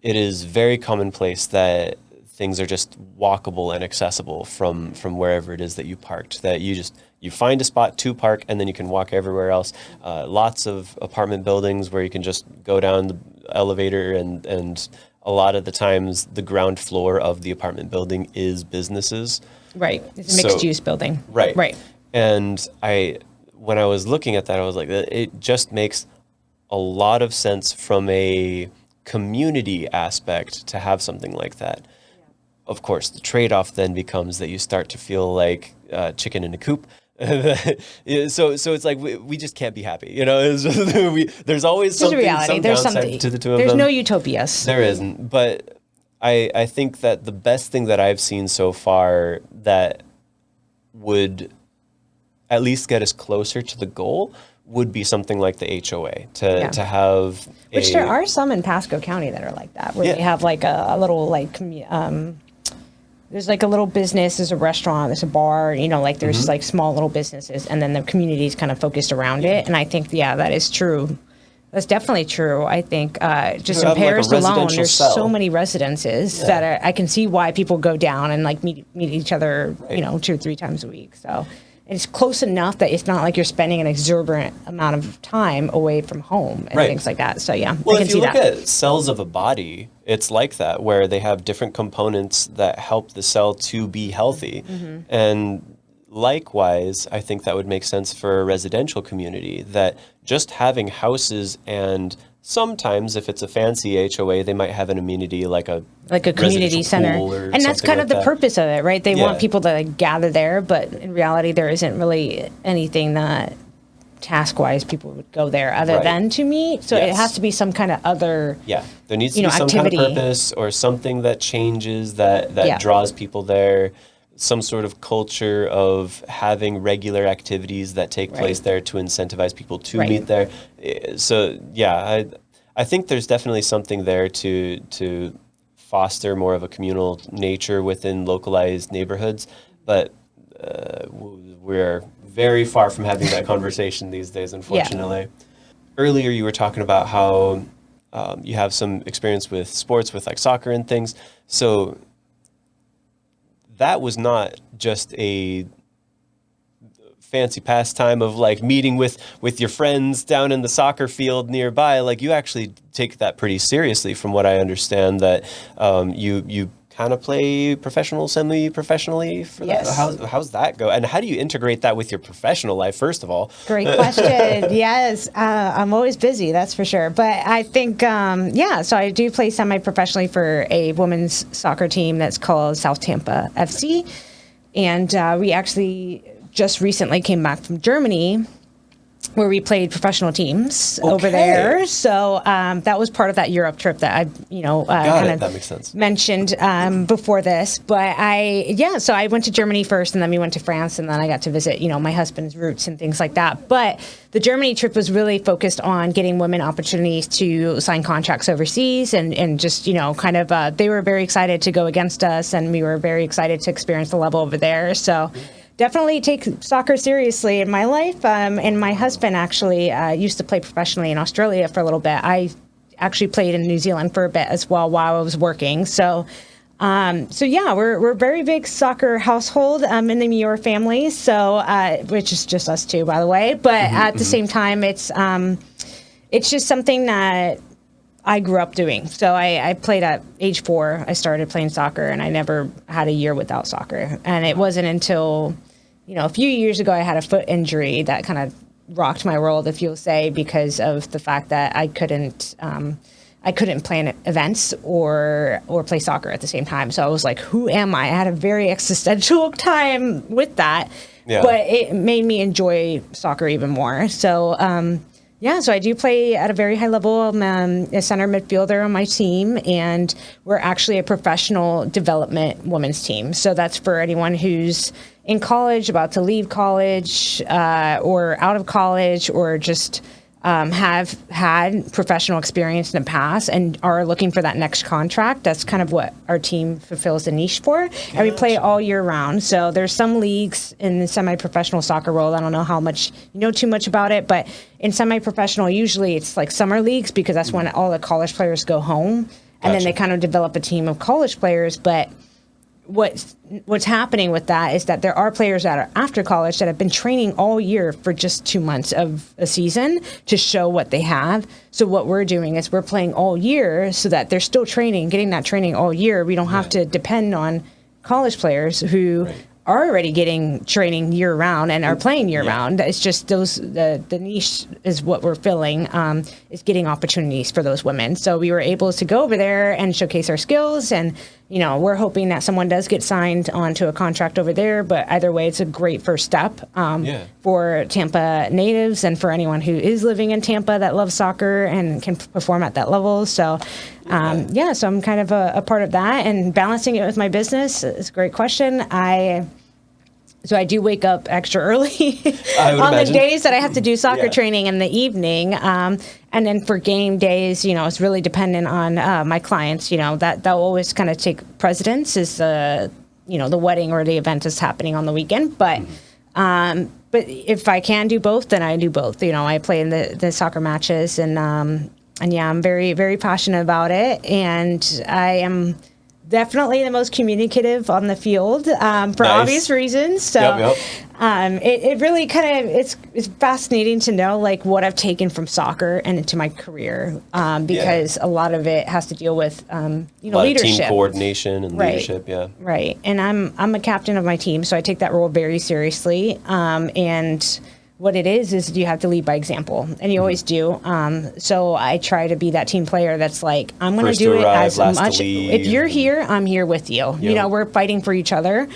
Speaker 2: it is very commonplace that things are just walkable and accessible from wherever it is that you parked, that you find a spot to park and then you can walk everywhere else. Lots of apartment buildings where you can just go down the elevator, and a lot of the times the ground floor of the apartment building is businesses.
Speaker 1: Right. It's a mixed use building.
Speaker 2: Right.
Speaker 1: Right.
Speaker 2: And when I was looking at that, I was like, it just makes a lot of sense from a community aspect to have something like that. Of course, the trade-off then becomes that you start to feel like chicken in a coop. So it's like we just can't be happy, you know. There's always something,
Speaker 1: reality.
Speaker 2: some
Speaker 1: There's
Speaker 2: downside
Speaker 1: something.
Speaker 2: to the two of them.
Speaker 1: There's no utopias.
Speaker 2: There isn't, but I think that the best thing that I've seen so far that would at least get us closer to the goal would be something like the HOA to have.
Speaker 1: Which there are some in Pasco County that are like that, where they have like a little like there's like a little business, there's a restaurant, there's a bar, you know, like there's like small little businesses, and then the community is kind of focused around it. And I think, that is true. That's definitely true. I think just in Paris alone, there's so many residences that I can see why people go down and like meet each other, you know, 2 or 3 times a week. So it's close enough that it's not like you're spending an exorbitant amount of time away from home and things like that. So
Speaker 2: well,
Speaker 1: I can
Speaker 2: if you look at cells of a body, it's like that, where they have different components that help the cell to be healthy. And likewise, I think that would make sense for a residential community, that just having houses, and sometimes if it's a fancy HOA, they might have an amenity like a
Speaker 1: community center. And that's kind of the purpose of it, right? They want people to like gather there, but in reality, there isn't really anything that task-wise people would go there other than to meet. So it has to be some kind of other
Speaker 2: there needs to be some
Speaker 1: activity.
Speaker 2: kind of purpose or something that changes, that draws people there. Some sort of culture of having regular activities that take place there to incentivize people to meet there. So I think there's definitely something there to foster more of a communal nature within localized neighborhoods, but we're very far from having that conversation these days, unfortunately. Earlier you were talking about how you have some experience with sports, with like soccer and things. So that was not just a fancy pastime of like meeting with your friends down in the soccer field nearby. Like you actually take that pretty seriously, from what I understand, that you kind of play professional, semi-professionally for that. How's that go? And how do you integrate that with your professional life, first of all?
Speaker 1: Great question. Yes. I'm always busy, that's for sure. But I think, so I do play semi-professionally for a women's soccer team that's called South Tampa FC. And we actually just recently came back from Germany, where we played professional teams over there. So that was part of that Europe trip that I,
Speaker 2: that makes sense.
Speaker 1: Mentioned before this. But so I went to Germany first, and then we went to France, and then I got to visit, my husband's roots and things like that. But the Germany trip was really focused on getting women opportunities to sign contracts overseas, and just, they were very excited to go against us, and we were very excited to experience the level over there. So definitely take soccer seriously in my life. And my husband actually used to play professionally in Australia for a little bit. I actually played in New Zealand for a bit as well while I was working. So we're a very big soccer household in the Millour family. So which is just us two, by the way. But at the same time, it's just something that I grew up doing. So I played at age 4. I started playing soccer, and I never had a year without soccer. And it wasn't until a few years ago I had a foot injury that kind of rocked my world, if you'll say, because of the fact that I couldn't plan events or play soccer at the same time. So I was like, who am I? I had a very existential time with that, but it made me enjoy soccer even more. So, so I do play at a very high level. I'm a center midfielder on my team, and we're actually a professional development women's team. So that's for anyone who's in college, about to leave college, or out of college, or just have had professional experience in the past and are looking for that next contract. That's kind of what our team fulfills the niche for. Gotcha. And we play all year round. So there's some leagues in the semi-professional soccer world. I don't know how much you know too much about it, but in semi-professional, usually it's like summer leagues because that's when all the college players go home. And then they kind of develop a team of college players. But what's happening with that is that there are players that are after college that have been training all year for just 2 months of a season to show what they have. So what we're doing is we're playing all year so that they're still training, getting that training all year. We don't have to depend on college players who are already getting training year round and are playing year round. It's just the niche is what we're filling, is getting opportunities for those women. So we were able to go over there and showcase our skills, and we're hoping that someone does get signed onto a contract over there. But either way, it's a great first step for Tampa natives and for anyone who is living in Tampa that loves soccer and can perform at that level. So so I'm kind of a part of that, and balancing it with my business is a great question. So I do wake up extra early on the days that I have to do soccer training in the evening. And then for game days, it's really dependent on my clients. That always kind of take precedence is the wedding or the event is happening on the weekend. But if I can do both, then I do both. I play in the soccer matches, and I'm very, very passionate about it. And I am definitely the most communicative on the field for obvious reasons. So it really kind of it's fascinating to know like what I've taken from soccer and into my career because a lot of it has to deal with leadership,
Speaker 2: team coordination and leadership.
Speaker 1: Right. And I'm a captain of my team, so I take that role very seriously. And what it is you have to lead by example, and you always do. So I try to be that team player that's like, I'm going to do it as much. If you're here, I'm here with you. We're fighting for each other.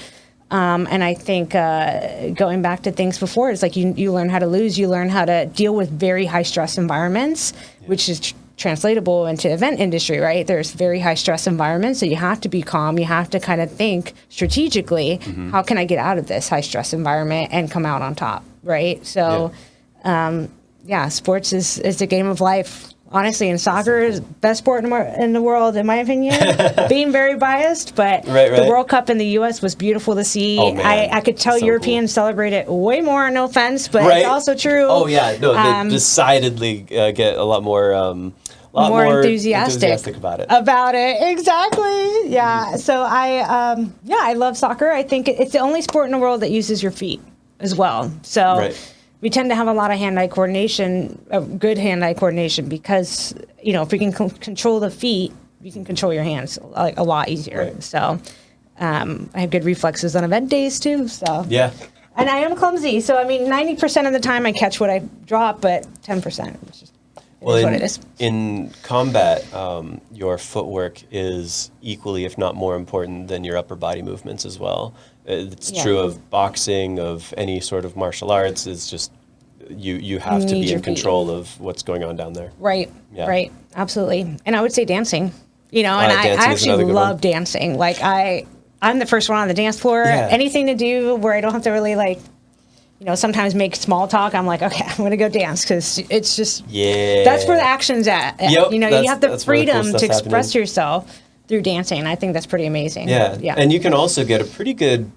Speaker 1: And I think going back to things before, it's like you learn how to lose. You learn how to deal with very high stress environments, which is translatable into event industry, right? There's very high stress environments, so you have to be calm. You have to kind of think strategically, how can I get out of this high stress environment and come out on top, right? So, sports is the game of life. Honestly, and soccer is the best sport in the world, in my opinion. Being very biased, but the World Cup in the U.S. was beautiful to see. Oh, I could tell Europeans celebrate it way more, no offense, but it's also true.
Speaker 2: Oh, yeah. No, they decidedly get a lot more... more enthusiastic about it.
Speaker 1: Exactly. Yeah. So I love soccer. I think it's the only sport in the world that uses your feet as well. So we tend to have a lot of hand-eye coordination, good hand-eye coordination, because if we can control the feet, you can control your hands like a lot easier. Right. So I have good reflexes on event days too. So and I am clumsy. So 90% of the time I catch what I drop, but 10% is just. What it is. In
Speaker 2: combat, your footwork is equally, if not more important than your upper body movements as well. It's true of boxing, of any sort of martial arts. It's just you have to be in control of what's going on down there.
Speaker 1: Right, right, absolutely. And I would say dancing. And I actually love dancing. Like I'm the first one on the dance floor. Yeah. Anything to do where I don't have to really sometimes make small talk. I'm like, okay, I'm going to go dance because it's just, that's where the action's at.
Speaker 2: Yep,
Speaker 1: you have the freedom to express yourself through dancing. I think that's pretty amazing.
Speaker 2: Yeah. And you can also get a pretty good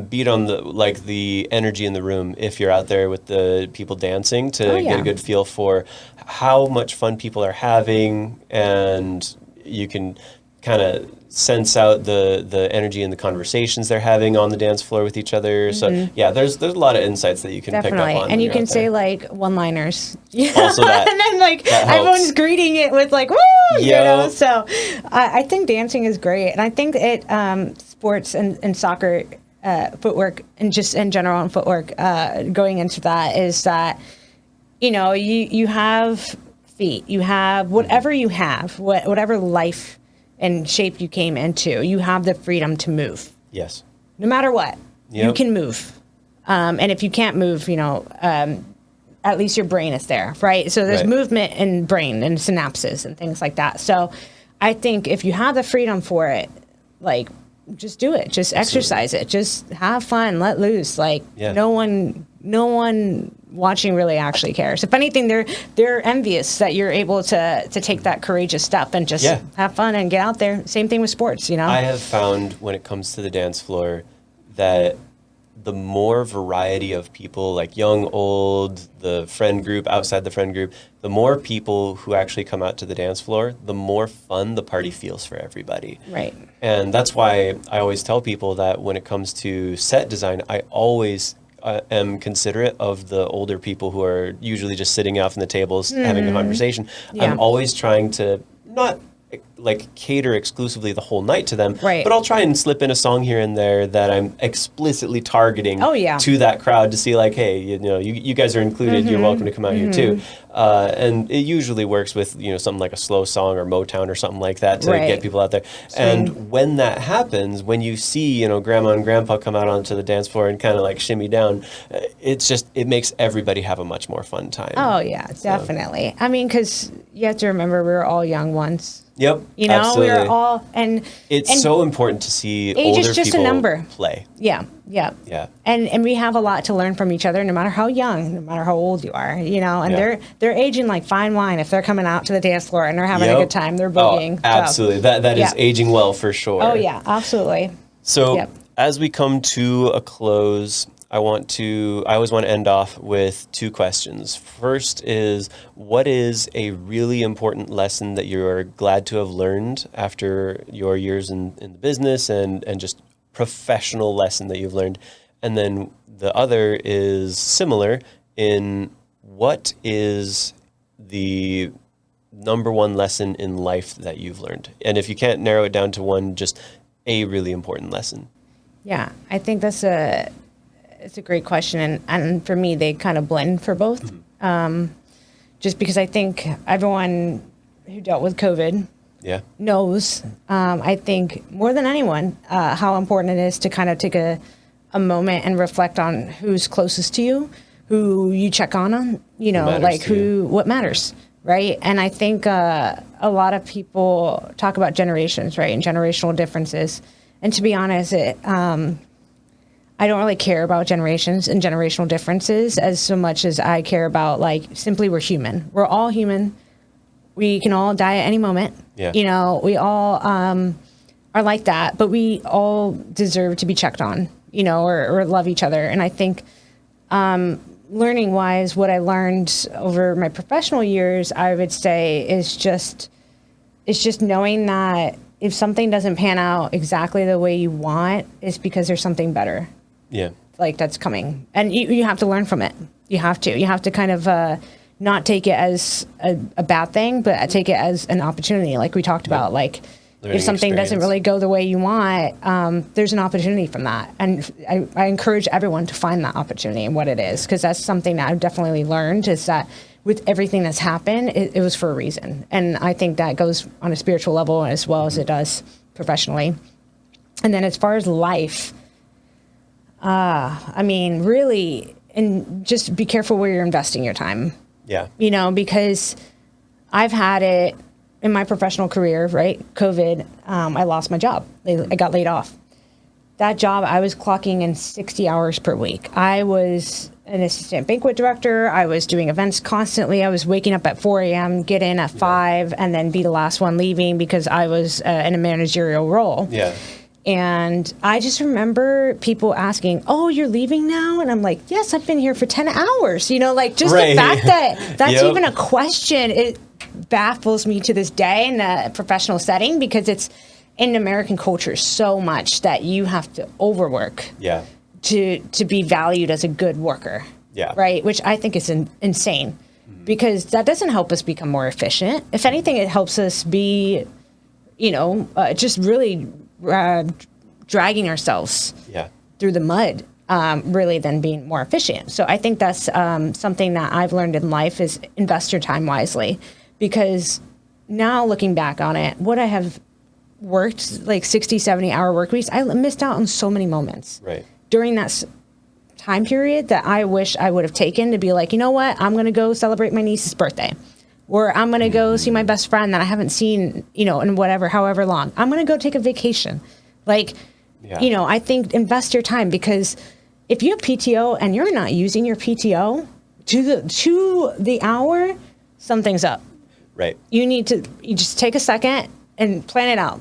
Speaker 2: beat on the energy in the room if you're out there with the people dancing to get a good feel for how much fun people are having, and you can kind of sense out the energy and the conversations they're having on the dance floor with each other. So there's a lot of insights that you can pick up on.
Speaker 1: And you can say one-liners.
Speaker 2: Also that.
Speaker 1: And then everyone's greeting it with woo, So I think dancing is great. And I think sports and soccer, footwork, and just in general in footwork, going into that is that, you have feet, you have whatever you have, whatever life and shape you came into, you have the freedom to move.
Speaker 2: Yes.
Speaker 1: No matter what, you can move. And if you can't move, at least your brain is there, right? So there's movement in brain and synapses and things like that. So I think if you have the freedom for it, just do it. Just exercise it. Just have fun. Let loose. No one watching really actually cares. If anything, they're envious that you're able to take that courageous step and just have fun and get out there. Same thing with sports, you know?
Speaker 2: I have found when it comes to the dance floor that the more variety of people, like young, old, the friend group, outside the friend group, the more people who actually come out to the dance floor, the more fun the party feels for everybody.
Speaker 1: Right.
Speaker 2: And that's why I always tell people that when it comes to set design, I always am considerate of the older people who are usually just sitting off in the tables having a conversation. Yeah. I'm always trying to not like cater exclusively the whole night to them, but I'll try and slip in a song here and there that I'm explicitly targeting to that crowd to see like, hey, you guys are included. You're welcome to come out here too. And it usually works with, something like a slow song or Motown or something like that to get people out there. And when that happens, when you see, grandma and grandpa come out onto the dance floor and kind of like shimmy down, it makes everybody have a much more fun time.
Speaker 1: Oh yeah, definitely. I mean, because you have to remember we were all young once.
Speaker 2: Yep.
Speaker 1: Absolutely. We were all, and
Speaker 2: so important to see
Speaker 1: age
Speaker 2: older
Speaker 1: is just
Speaker 2: people
Speaker 1: a number.
Speaker 2: Play.
Speaker 1: Yeah. And we have a lot to learn from each other, no matter how young, no matter how old you are, and they're aging like fine wine if they're coming out to the dance floor and they're having a good time, they're boogieing.
Speaker 2: Oh, absolutely. So, that is aging well for sure.
Speaker 1: Oh yeah, absolutely.
Speaker 2: So as we come to a close, I always want to end off with two questions. First is, what is a really important lesson that you're glad to have learned after your years in the business and just professional lesson that you've learned? And then the other is similar in, what is the number one lesson in life that you've learned? And if you can't narrow it down to one, just a really important lesson.
Speaker 1: Yeah, I think it's a great question. And for me, they kind of blend for both. Just because I think everyone who dealt with COVID knows, I think more than anyone, how important it is to kind of take a moment and reflect on who's closest to you, who you check on, what matters, right? And I think a lot of people talk about generations, right, and generational differences. And to be honest, I don't really care about generations and generational differences as so much as I care about, simply we're human. We're all human. We can all die at any moment. Yeah. We all are like that, but we all deserve to be checked on, or love each other. And I think learning wise, what I learned over my professional years, I would say is just knowing that if something doesn't pan out exactly the way you want, it's because there's something better.
Speaker 2: Yeah.
Speaker 1: That's coming. And you have to learn from it. You have to kind of not take it as a bad thing, but take it as an opportunity. Like we talked about, learning if something doesn't really go the way you want, there's an opportunity from that. And I encourage everyone to find that opportunity and what it is, because that's something that I've definitely learned, is that with everything that's happened, it was for a reason. And I think that goes on a spiritual level as well as it does professionally. And then as far as life, really, and just be careful where you're investing your time.
Speaker 2: Yeah.
Speaker 1: Because I've had it in my professional career, right? COVID, I lost my job. I got laid off. That job, I was clocking in 60 hours per week. I was an assistant banquet director. I was doing events constantly. I was waking up at 4 a.m., get in at 5, and then be the last one leaving because I was in a managerial role. Yeah. And I just remember people asking, "Oh, you're leaving now?" And I'm like, "Yes, I've been here for 10 hours." The fact that that's even a question, it baffles me to this day in a professional setting, because it's in American culture so much that you have to overwork to be valued as a good worker. Yeah. Right? Which I think is insane, because that doesn't help us become more efficient. If anything, it helps us be, just really dragging ourselves through the mud, really, than being more efficient. So I think that's something that I've learned in life, is invest your time wisely, because now looking back on it, would I have worked 60, 70 hour work weeks? I missed out on so many moments during that time period that I wish I would have taken to be like, you know what, I'm going to go celebrate my niece's birthday. Or I'm going to go see my best friend that I haven't seen, in however long. I'm going to go take a vacation. I think invest your time, because if you have PTO and you're not using your PTO, to the hour, something's up.
Speaker 2: Right.
Speaker 1: You just take a second and plan it out.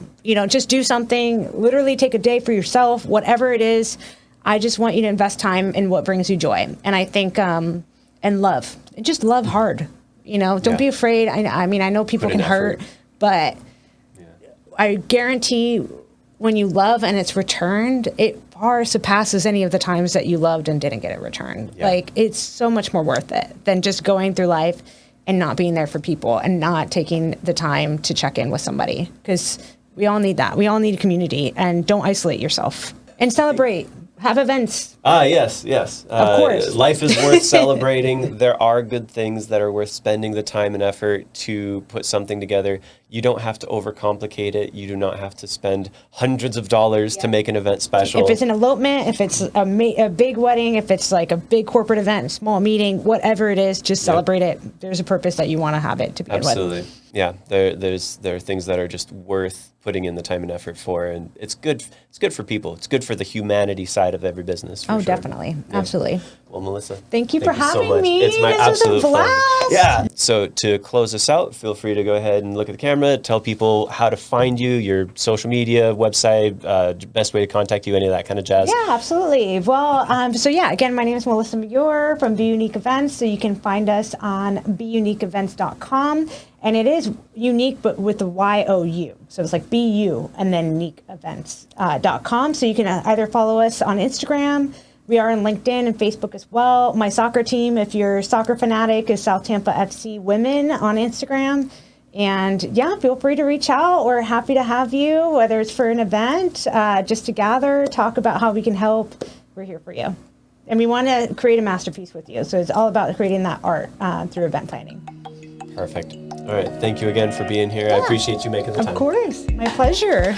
Speaker 1: Just do something, literally take a day for yourself, whatever it is. I just want you to invest time in what brings you joy. And I think, and love, just love hard, don't be afraid. I mean, I know people can hurt, but I guarantee when you love and it's returned, it far surpasses any of the times that you loved and didn't get it returned. Yeah. Like, it's so much more worth it than just going through life and not being there for people and not taking the time to check in with somebody, because we all need that. We all need a community, and don't isolate yourself and celebrate. Have events. Yes.
Speaker 2: Of course. Life is worth celebrating. There are good things that are worth spending the time and effort to put something together. You don't have to overcomplicate it. You do not have to spend hundreds of dollars to make an event special.
Speaker 1: If it's an elopement, if it's a big wedding, if it's like a big corporate event, a small meeting, whatever it is, just celebrate it. There's a purpose that you want to have it to be.
Speaker 2: Absolutely. Yeah. There are things that are just worth putting in the time and effort for, and it's good for people. It's good for the humanity side of every business. For sure.
Speaker 1: Definitely. Yeah. Absolutely.
Speaker 2: Well, Melissa,
Speaker 1: thank you for having me.
Speaker 2: It's my absolute
Speaker 1: blast.
Speaker 2: Fun. Yeah. So to close us out, feel free to go ahead and look at the camera, tell people how to find you, your social media, website, best way to contact you, any of that kind of jazz.
Speaker 1: Yeah, absolutely. Well, again, my name is Melissa Millour from Be YOUnique Events. So you can find us on BeYOUniqueEvents.com. And it is unique, but with the YOU. So it's like Be You and then uniqueevents.com. So you can either follow us on Instagram. We are on LinkedIn and Facebook as well. My soccer team, if you're a soccer fanatic, is South Tampa FC Women on Instagram. And feel free to reach out. We're happy to have you, whether it's for an event, just to gather, talk about how we can help. We're here for you. And we want to create a masterpiece with you. So it's all about creating that art through event planning.
Speaker 2: Perfect. All right. Thank you again for being here. I appreciate you making the time.
Speaker 1: Of course. My pleasure.